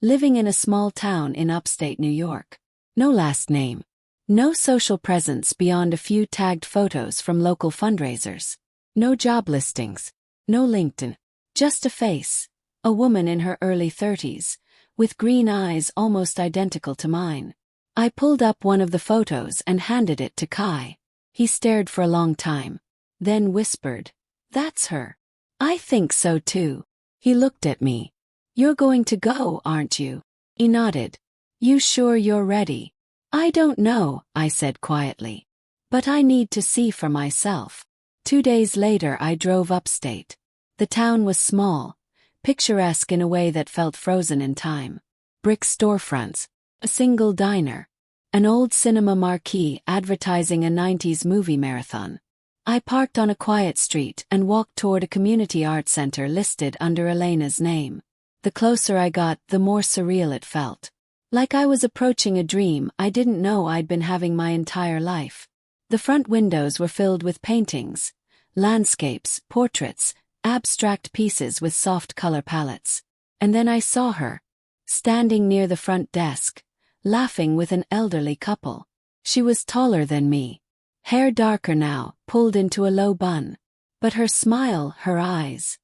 Living in a small town in upstate New York. No last name. No social presence beyond a few tagged photos from local fundraisers. No job listings. No LinkedIn. Just a face. A woman in her early 30s, with green eyes almost identical to mine. I pulled up one of the photos and handed it to Kai. He stared for a long time, then whispered, "That's her." I think so too. He looked at me. You're going to go, aren't you? He nodded. You sure you're ready? I don't know, I said quietly. But I need to see for myself. 2 days later I drove upstate. The town was small, picturesque in a way that felt frozen in time. Brick storefronts, a single diner, an old cinema marquee advertising a 90s movie marathon. I parked on a quiet street and walked toward a community art center listed under Elena's name. The closer I got, the more surreal it felt. Like I was approaching a dream I didn't know I'd been having my entire life. The front windows were filled with paintings, landscapes, portraits, abstract pieces with soft color palettes. And then I saw her, standing near the front desk, laughing with an elderly couple. She was taller than me. Hair darker now, pulled into a low bun. But her smile, her eyes.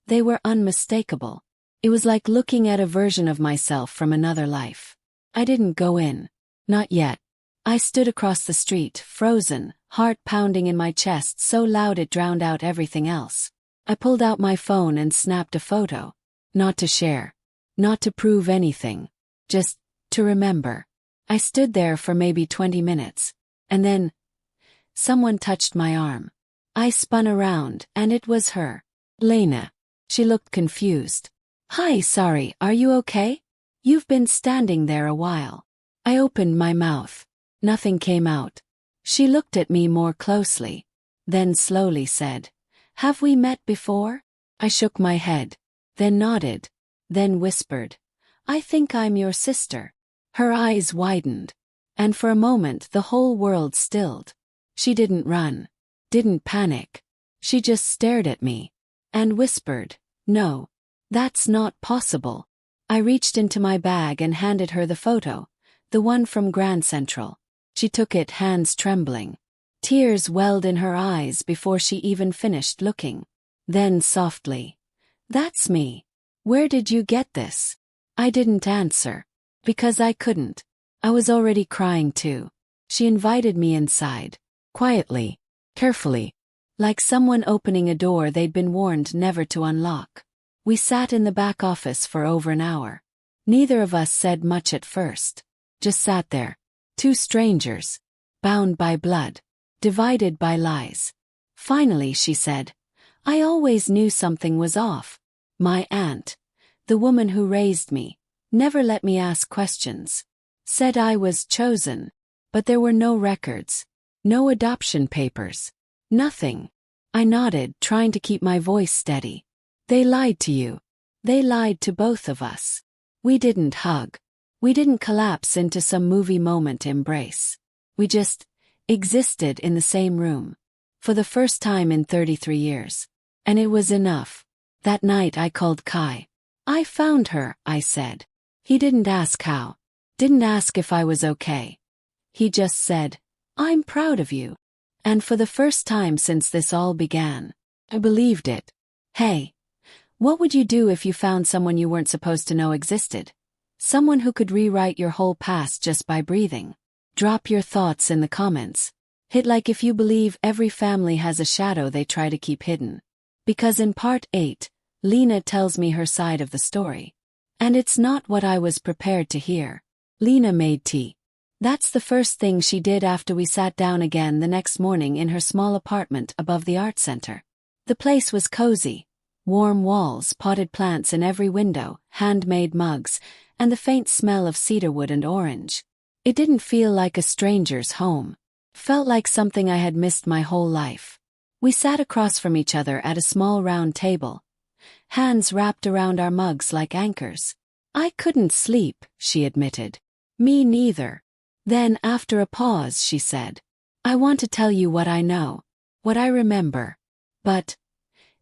They were unmistakable. It was like looking at a version of myself from another life. I didn't go in. Not yet. I stood across the street, frozen, heart pounding in my chest so loud it drowned out everything else. I pulled out my phone and snapped a photo. Not to share. Not to prove anything. Just to remember. I stood there for maybe 20 minutes. And then someone touched my arm. I spun around, and it was her. Lena. She looked confused. Hi, sorry, are you okay? You've been standing there a while. I opened my mouth. Nothing came out. She looked at me more closely. Then slowly said, Have we met before? I shook my head. Then nodded. Then whispered, I think I'm your sister. Her eyes widened. And for a moment the whole world stilled. She didn't run. Didn't panic. She just stared at me. And whispered, No. That's not possible. I reached into my bag and handed her the photo, the one from Grand Central. She took it, hands trembling. Tears welled in her eyes before she even finished looking. Then softly, That's me. Where did you get this? I didn't answer. Because I couldn't. I was already crying too. She invited me inside. Quietly. Carefully. Like someone opening a door they'd been warned never to unlock. We sat in the back office for over an hour. Neither of us said much at first. Just sat there. Two strangers. Bound by blood. Divided by lies. Finally she said, I always knew something was off. My aunt, the woman who raised me, never let me ask questions. Said I was chosen, but there were no records, no adoption papers, nothing. I nodded, trying to keep my voice steady. They lied to you. They lied to both of us. We didn't hug. We didn't collapse into some movie moment embrace. We just existed in the same room. For the first time in 33 years. And it was enough. That night I called Kai. I found her, I said. He didn't ask how. Didn't ask if I was okay. He just said, I'm proud of you. And for the first time since this all began, I believed it. Hey, what would you do if you found someone you weren't supposed to know existed? Someone who could rewrite your whole past just by breathing? Drop your thoughts in the comments. Hit like if you believe every family has a shadow they try to keep hidden. Because in part 8, Lena tells me her side of the story. And it's not what I was prepared to hear. Lena made tea. That's the first thing she did after we sat down again the next morning in her small apartment above the art center. The place was cozy. Warm walls, potted plants in every window, handmade mugs, and the faint smell of cedarwood and orange. It didn't feel like a stranger's home. Felt like something I had missed my whole life. We sat across from each other at a small round table, hands wrapped around our mugs like anchors. I couldn't sleep, she admitted. Me neither. Then, after a pause, she said, I want to tell you what I know, what I remember. But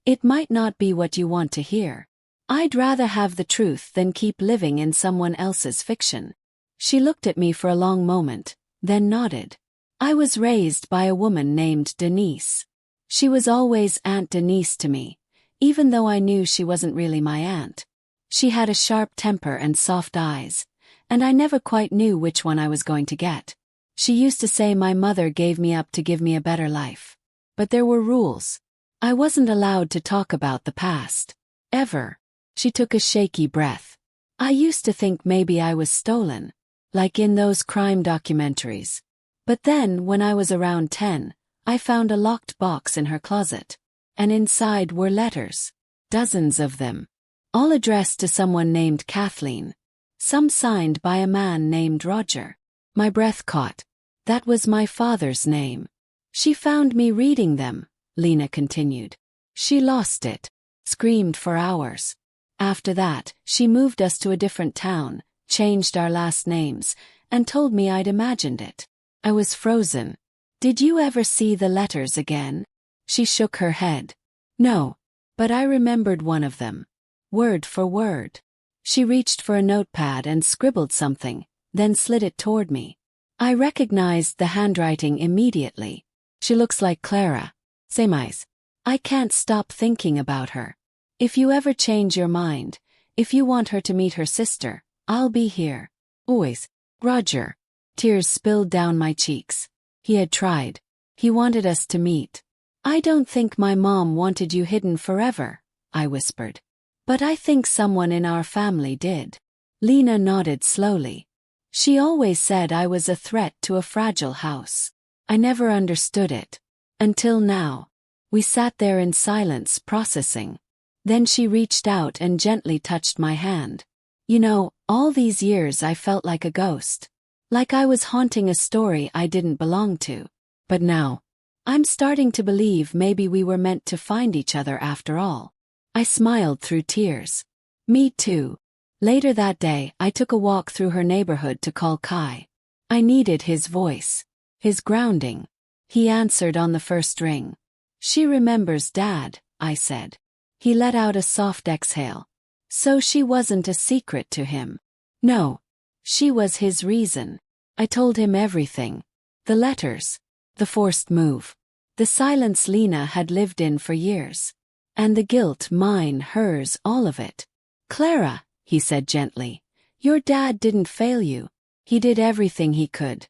it might not be what you want to hear. I'd rather have the truth than keep living in someone else's fiction. She looked at me for a long moment, then nodded. I was raised by a woman named Denise. She was always Aunt Denise to me, even though I knew she wasn't really my aunt. She had a sharp temper and soft eyes, and I never quite knew which one I was going to get. She used to say my mother gave me up to give me a better life. But there were rules. I wasn't allowed to talk about the past. Ever. She took a shaky breath. I used to think maybe I was stolen, like in those crime documentaries. But then, when I was around 10, I found a locked box in her closet. And inside were letters. Dozens of them. All addressed to someone named Kathleen. Some signed by a man named Roger. My breath caught. That was my father's name. She found me reading them, Lena continued. She lost it. Screamed for hours. After that, she moved us to a different town, changed our last names, and told me I'd imagined it. I was frozen. Did you ever see the letters again? She shook her head. No, but I remembered one of them. Word for word. She reached for a notepad and scribbled something, then slid it toward me. I recognized the handwriting immediately. She looks like Clara. Same eyes. I can't stop thinking about her. If you ever change your mind, if you want her to meet her sister, I'll be here. Always. Roger. Tears spilled down my cheeks. He had tried. He wanted us to meet. I don't think my mom wanted you hidden forever, I whispered. But I think someone in our family did. Lena nodded slowly. She always said I was a threat to a fragile house. I never understood it. Until now. We sat there in silence, processing. Then she reached out and gently touched my hand. You know, all these years I felt like a ghost. Like I was haunting a story I didn't belong to. But now, I'm starting to believe maybe we were meant to find each other after all. I smiled through tears. Me too. Later that day, I took a walk through her neighborhood to call Kai. I needed his voice. His grounding. He answered on the first ring. She remembers Dad, I said. He let out a soft exhale. So she wasn't a secret to him. No. She was his reason. I told him everything. The letters. The forced move. The silence Lena had lived in for years. And the guilt, mine, hers, all of it. Clara, he said gently, your dad didn't fail you. He did everything he could.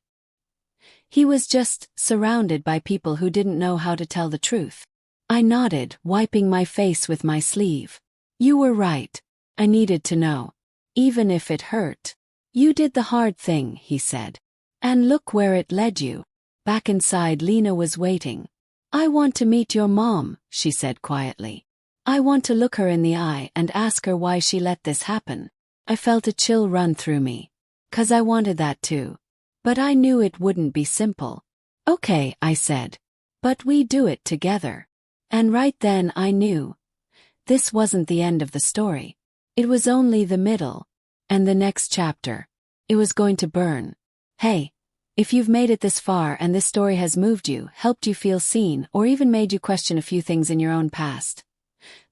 He was just surrounded by people who didn't know how to tell the truth. I nodded, wiping my face with my sleeve. You were right. I needed to know. Even if it hurt. You did the hard thing, he said. And look where it led you. Back inside, Lena was waiting. I want to meet your mom, she said quietly. I want to look her in the eye and ask her why she let this happen. I felt a chill run through me. 'Cause I wanted that too. But I knew it wouldn't be simple. Okay, I said. But we do it together. And right then I knew. This wasn't the end of the story. It was only the middle. And the next chapter. It was going to burn. Hey, if you've made it this far and this story has moved you, helped you feel seen, or even made you question a few things in your own past,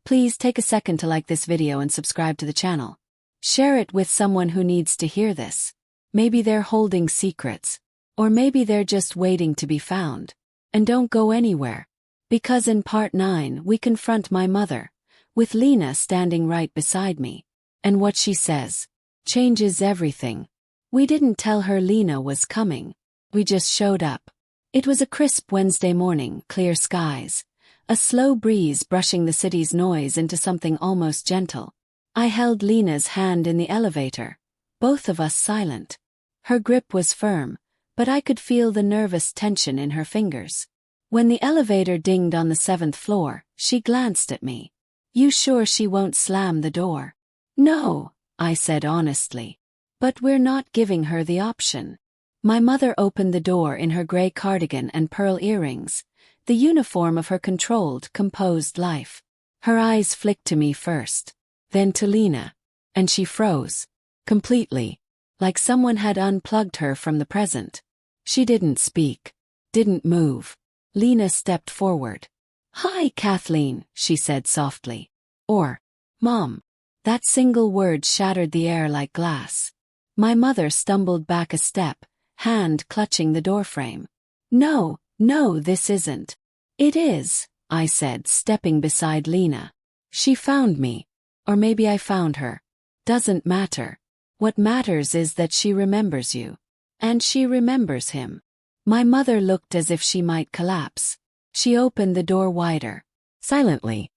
please take a second to like this video and subscribe to the channel. Share it with someone who needs to hear this. Maybe they're holding secrets. Or maybe they're just waiting to be found. And don't go anywhere. Because in part 9 we confront my mother, with Lena standing right beside me. And what she says changes everything. We didn't tell her Lena was coming. We just showed up. It was a crisp Wednesday morning, clear skies. A slow breeze brushing the city's noise into something almost gentle. I held Lena's hand in the elevator, both of us silent. Her grip was firm, but I could feel the nervous tension in her fingers. When the elevator dinged on the 7th floor, she glanced at me. You sure she won't slam the door? No, I said honestly. But we're not giving her the option. My mother opened the door in her gray cardigan and pearl earrings, the uniform of her controlled, composed life. Her eyes flicked to me first, then to Lena, and she froze. Completely. Like someone had unplugged her from the present. She didn't speak. Didn't move. Lena stepped forward. Hi, Kathleen, she said softly. Or, Mom. That single word shattered the air like glass. My mother stumbled back a step, hand clutching the doorframe. No, this isn't. It is, I said, stepping beside Lena. She found me. Or maybe I found her. Doesn't matter. What matters is that she remembers you. And she remembers him. My mother looked as if she might collapse. She opened the door wider. Silently.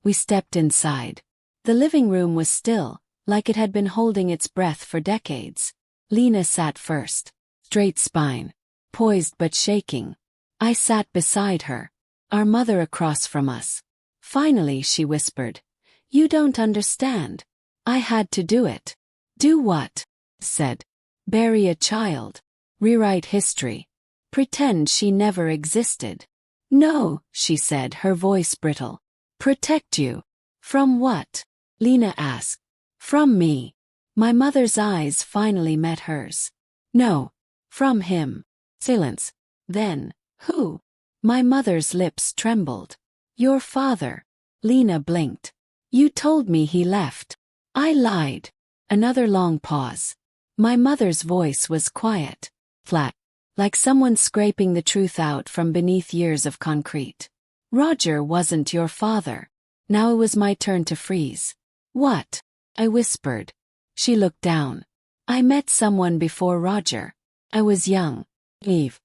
We stepped inside. The living room was still, like it had been holding its breath for decades. Lena sat first. Straight spine. Poised but shaking. I sat beside her. Our mother across from us. Finally, she whispered. You don't understand. I had to do it. Do what? Said. Bury a child. Rewrite history. Pretend she never existed. No, she said, her voice brittle. Protect you. From what? Lena asked. From me. My mother's eyes finally met hers. No. From him. Silence. Then, who? My mother's lips trembled. Your father. Lena blinked. You told me he left. I lied. Another long pause. My mother's voice was quiet, flat, like someone scraping the truth out from beneath years of concrete. Roger wasn't your father. Now it was my turn to freeze. What? I whispered. She looked down. I met someone before Roger. I was young. Eve.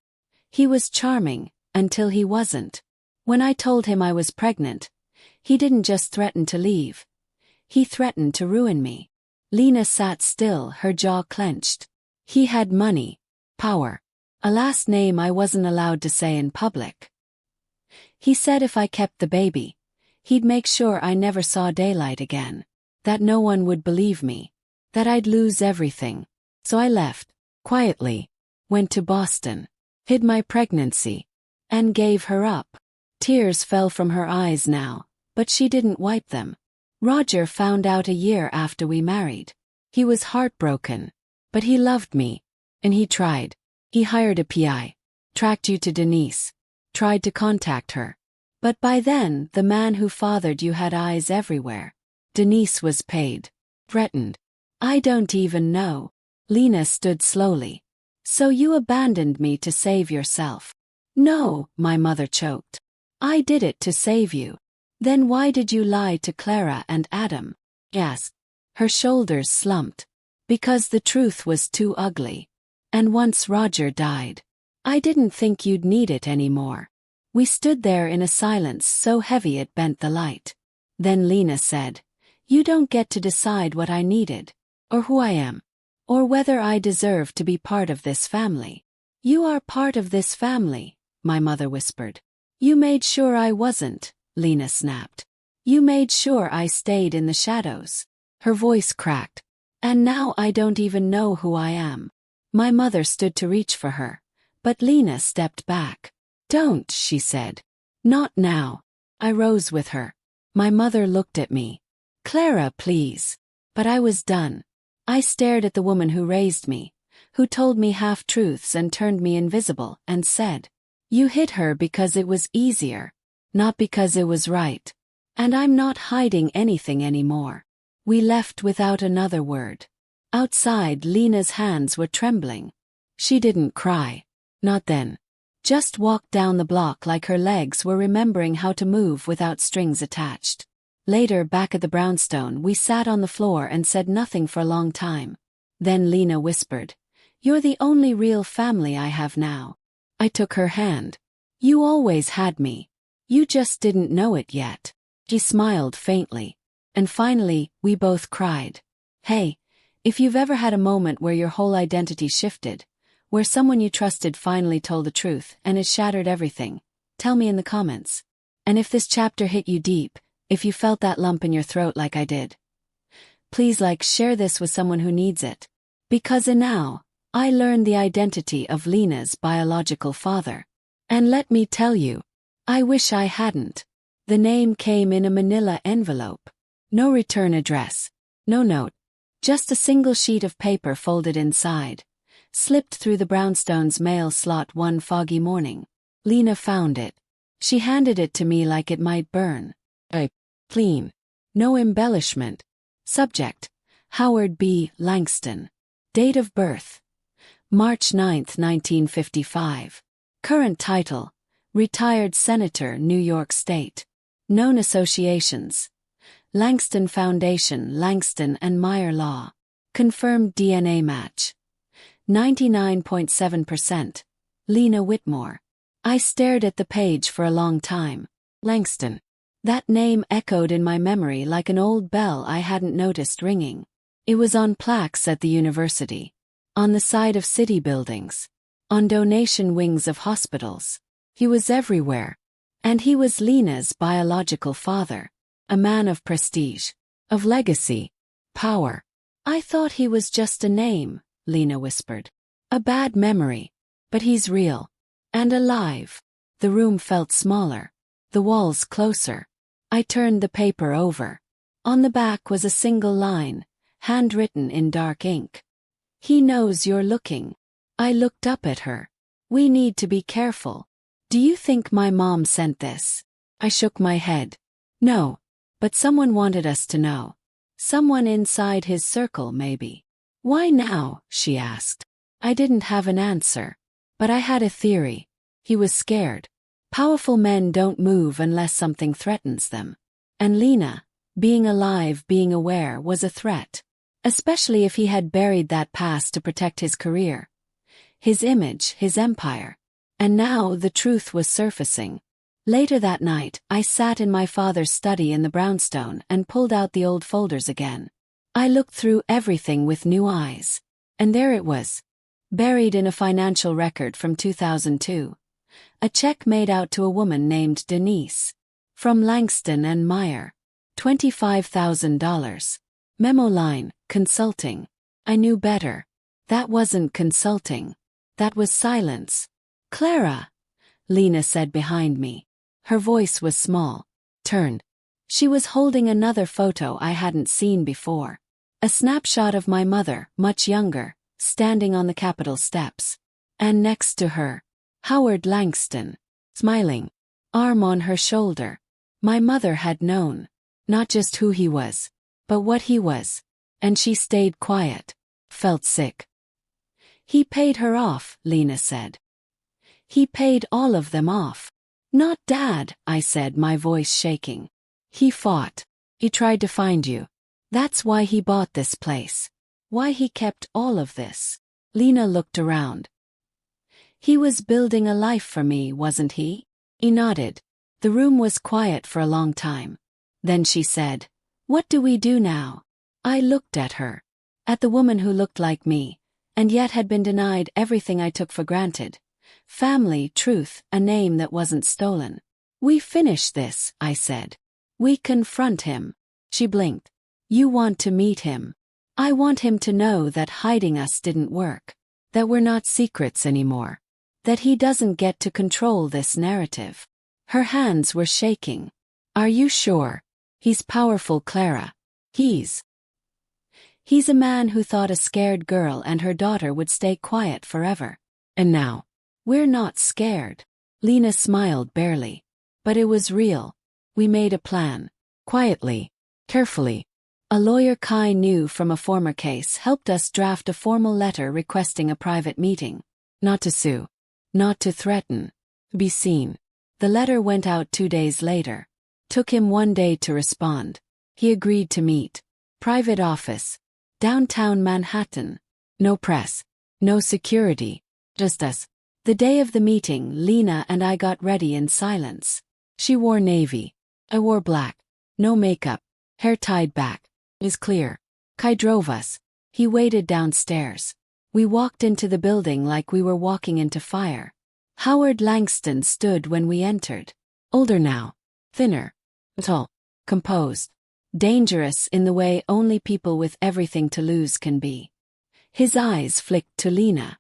He was charming, until he wasn't. When I told him I was pregnant, he didn't just threaten to leave. He threatened to ruin me. Lena sat still, her jaw clenched. He had money, power, a last name I wasn't allowed to say in public. He said if I kept the baby, he'd make sure I never saw daylight again, that no one would believe me, that I'd lose everything. So I left, quietly, went to Boston, hid my pregnancy, and gave her up. Tears fell from her eyes now, but she didn't wipe them. Roger found out a year after we married. He was heartbroken. But he loved me. And he tried. He hired a PI. Tracked you to Denise. Tried to contact her. But by then, the man who fathered you had eyes everywhere. Denise was paid. Threatened. I don't even know. Lena stood slowly. So you abandoned me to save yourself? No, my mother choked. I did it to save you. Then why did you lie to Clara and Adam? Asked. Her shoulders slumped. Because the truth was too ugly. And once Roger died, I didn't think you'd need it anymore. We stood there in a silence so heavy it bent the light. Then Lena said, You don't get to decide what I needed, or who I am, or whether I deserve to be part of this family. You are part of this family, my mother whispered. You made sure I wasn't, Lena snapped. You made sure I stayed in the shadows. Her voice cracked. And now I don't even know who I am. My mother stood to reach for her, but Lena stepped back. Don't, she said. Not now. I rose with her. My mother looked at me. Clara, please. But I was done. I stared at the woman who raised me, who told me half-truths and turned me invisible, and said, You hit her because it was easier, not because it was right. And I'm not hiding anything anymore. We left without another word. Outside, Lena's hands were trembling. She didn't cry. Not then. Just walked down the block like her legs were remembering how to move without strings attached. Later, back at the brownstone, we sat on the floor and said nothing for a long time. Then Lena whispered, You're the only real family I have now. I took her hand. You always had me. You just didn't know it yet. She smiled faintly. And finally, we both cried. Hey, if you've ever had a moment where your whole identity shifted, where someone you trusted finally told the truth and it shattered everything, tell me in the comments. And if this chapter hit you deep, if you felt that lump in your throat like I did, please share this with someone who needs it. Because now, I learned the identity of Lena's biological father. And let me tell you, I wish I hadn't. The name came in a manila envelope. No return address. No note. Just a single sheet of paper folded inside. Slipped through the brownstone's mail slot one foggy morning. Lena found it. She handed it to me like it might burn. Clean. No embellishment. Subject: Howard B. Langston. Date of birth: March 9, 1955. Current title: Retired Senator, New York State. Known associations: Langston Foundation, Langston and Meyer Law. Confirmed DNA match: 99.7%. Lena Whitmore. I stared at the page for a long time. Langston. That name echoed in my memory like an old bell I hadn't noticed ringing. It was on plaques at the university, on the side of city buildings, on donation wings of hospitals. He was everywhere. And he was Lena's biological father. A man of prestige, of legacy, power. I thought he was just a name, Lena whispered. A bad memory. But he's real. And alive. The room felt smaller. The walls closer. I turned the paper over. On the back was a single line, handwritten in dark ink. He knows you're looking. I looked up at her. We need to be careful. Do you think my mom sent this? I shook my head. No. But someone wanted us to know. Someone inside his circle, maybe. Why now? She asked. I didn't have an answer. But I had a theory. He was scared. Powerful men don't move unless something threatens them. And Lena, being alive, being aware, was a threat. Especially if he had buried that past to protect his career, his image, his empire. And now the truth was surfacing. Later that night, I sat in my father's study in the brownstone and pulled out the old folders again. I looked through everything with new eyes. And there it was. Buried in a financial record from 2002. A check made out to a woman named Denise. From Langston and Meyer. $25,000. Memo line: consulting. I knew better. That wasn't consulting. That was silence. Clara, Lena said behind me. Her voice was small, turned. She was holding another photo I hadn't seen before. A snapshot of my mother, much younger, standing on the Capitol steps. And next to her, Howard Langston, smiling, arm on her shoulder. My mother had known, not just who he was, but what he was. And she stayed quiet, felt sick. He paid her off, Lena said. He paid all of them off. Not Dad, I said, my voice shaking. He fought. He tried to find you. That's why he bought this place. Why he kept all of this. Lena looked around. He was building a life for me, wasn't he? He nodded. The room was quiet for a long time. Then she said, What do we do now? I looked at her. At the woman who looked like me, and yet had been denied everything I took for granted. Family, truth, a name that wasn't stolen. We finish this, I said. We confront him. She blinked. You want to meet him. I want him to know that hiding us didn't work. That we're not secrets anymore. That he doesn't get to control this narrative. Her hands were shaking. Are you sure? He's powerful, Clara. He's a man who thought a scared girl and her daughter would stay quiet forever. And now, we're not scared. Lena smiled barely. But it was real. We made a plan. Quietly. Carefully. A lawyer Kai knew from a former case helped us draft a formal letter requesting a private meeting. Not to sue. Not to threaten. Be seen. The letter went out 2 days later. Took him 1 day to respond. He agreed to meet. Private office. Downtown Manhattan. No press. No security. Just us. The day of the meeting, Lena and I got ready in silence. She wore navy. I wore black. No makeup. Hair tied back. Is clear. Kai drove us. He waited downstairs. We walked into the building like we were walking into fire. Howard Langston stood when we entered. Older now. Thinner. Tall. Composed. Dangerous in the way only people with everything to lose can be. His eyes flicked to Lena.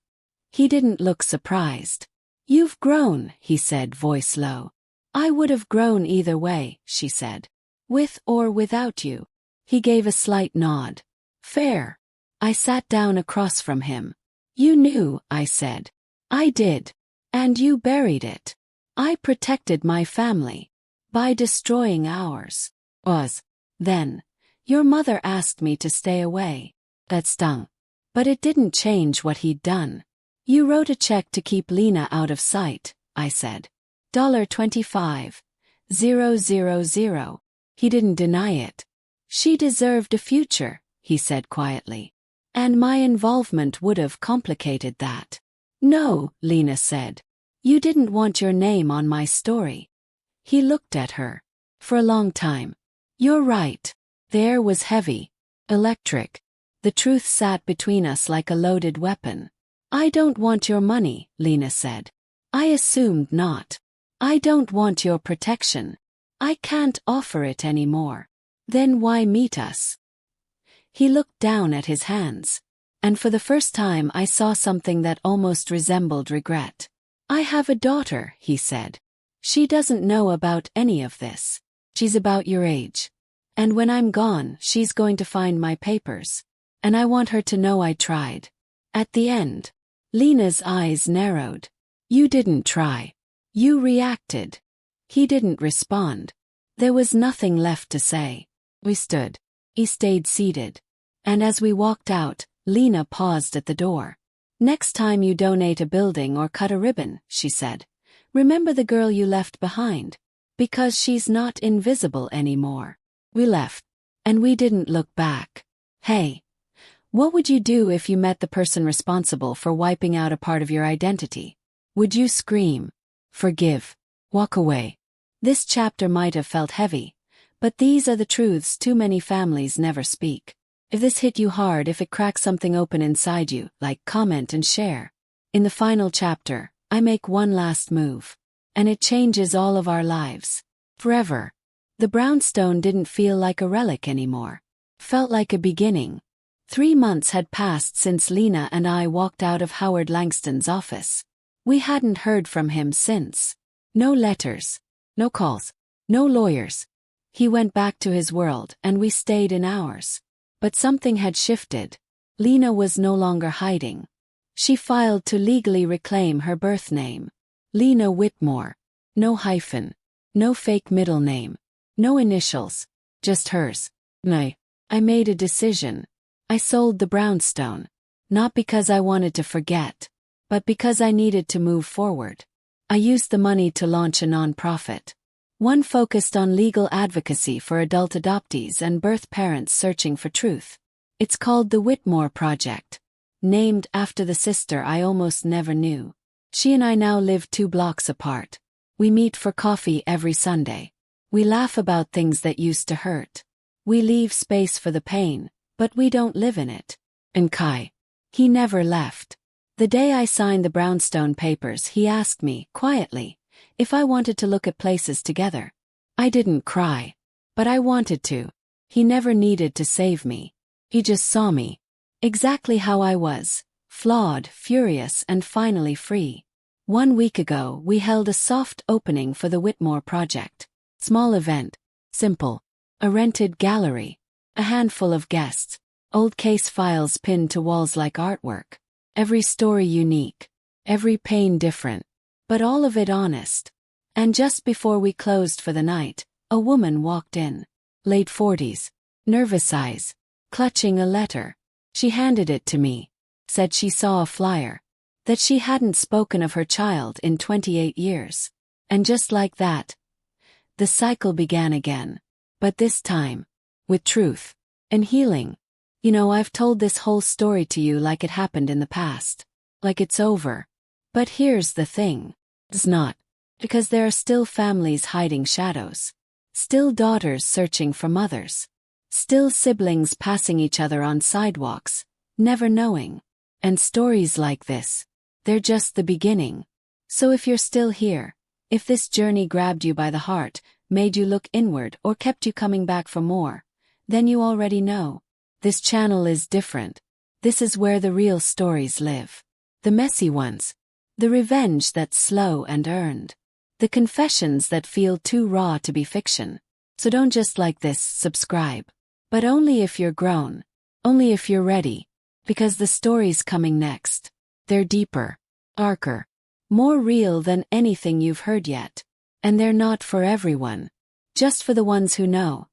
He didn't look surprised. You've grown, he said, voice low. I would have grown either way, she said. With or without you. He gave a slight nod. Fair. I sat down across from him. You knew, I said. I did. And you buried it. I protected my family. By destroying ours. Then. Your mother asked me to stay away. That stung. But it didn't change what he'd done. You wrote a check to keep Lena out of sight, I said. $25,000. He didn't deny it. She deserved a future, he said quietly. And my involvement would have complicated that. No, Lena said. You didn't want your name on my story. He looked at her. For a long time. You're right. The air was heavy. Electric. The truth sat between us like a loaded weapon. I don't want your money, Lena said. I assumed not. I don't want your protection. I can't offer it anymore. Then why meet us? He looked down at his hands. And for the first time I saw something that almost resembled regret. I have a daughter, he said. She doesn't know about any of this. She's about your age. And when I'm gone, she's going to find my papers. And I want her to know I tried. At the end, Lena's eyes narrowed. You didn't try. You reacted. He didn't respond. There was nothing left to say. We stood. He stayed seated. And as we walked out, Lena paused at the door. Next time you donate a building or cut a ribbon, she said, remember the girl you left behind. Because she's not invisible anymore. We left. And we didn't look back. Hey. What would you do if you met the person responsible for wiping out a part of your identity? Would you scream? Forgive? Walk away? This chapter might have felt heavy. But these are the truths too many families never speak. If this hit you hard, if it cracks something open inside you, like, comment and share. In the final chapter, I make one last move. And it changes all of our lives. Forever. The brownstone didn't feel like a relic anymore. Felt like a beginning. 3 months had passed since Lena and I walked out of Howard Langston's office. We hadn't heard from him since. No letters. No calls. No lawyers. He went back to his world and we stayed in ours. But something had shifted. Lena was no longer hiding. She filed to legally reclaim her birth name. Lena Whitmore. No hyphen. No fake middle name. No initials. Just hers. I made a decision. I sold the brownstone. Not because I wanted to forget. But because I needed to move forward. I used the money to launch a nonprofit. One focused on legal advocacy for adult adoptees and birth parents searching for truth. It's called the Whitmore Project. Named after the sister I almost never knew. She and I now live 2 blocks apart. We meet for coffee every Sunday. We laugh about things that used to hurt. We leave space for the pain, but we don't live in it. And Kai. He never left. The day I signed the brownstone papers, he asked me, quietly, If I wanted to look at places together. I didn't cry. But I wanted to. He never needed to save me. He just saw me. Exactly how I was. Flawed, furious, and finally free. 1 week ago, we held a soft opening for the Whitmore project. Small event. Simple. A rented gallery. A handful of guests. Old case files pinned to walls like artwork. Every story unique. Every pain different. But all of it honest. And just before we closed for the night, a woman walked in. Late 40s. Nervous eyes. Clutching a letter. She handed it to me. Said she saw a flyer. That she hadn't spoken of her child in 28 years. And just like that, the cycle began again. But this time, with truth and healing. You know, I've told this whole story to you like it happened in the past. Like it's over. But here's the thing. It's not. Because there are still families hiding shadows. Still daughters searching for mothers. Still siblings passing each other on sidewalks, never knowing. And stories like this, they're just the beginning. So if you're still here, if this journey grabbed you by the heart, made you look inward or kept you coming back for more, then you already know. This channel is different. This is where the real stories live. The messy ones. The revenge that's slow and earned. The confessions that feel too raw to be fiction. So don't just like this, subscribe. But only if you're grown. Only if you're ready. Because the stories coming next. They're deeper. Darker. More real than anything you've heard yet. And they're not for everyone. Just for the ones who know.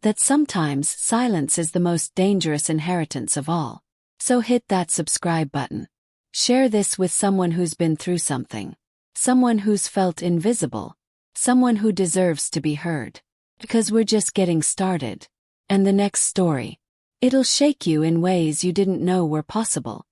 That sometimes silence is the most dangerous inheritance of all. So hit that subscribe button. Share this with someone who's been through something. Someone who's felt invisible. Someone who deserves to be heard. Because we're just getting started. And the next story. It'll shake you in ways you didn't know were possible.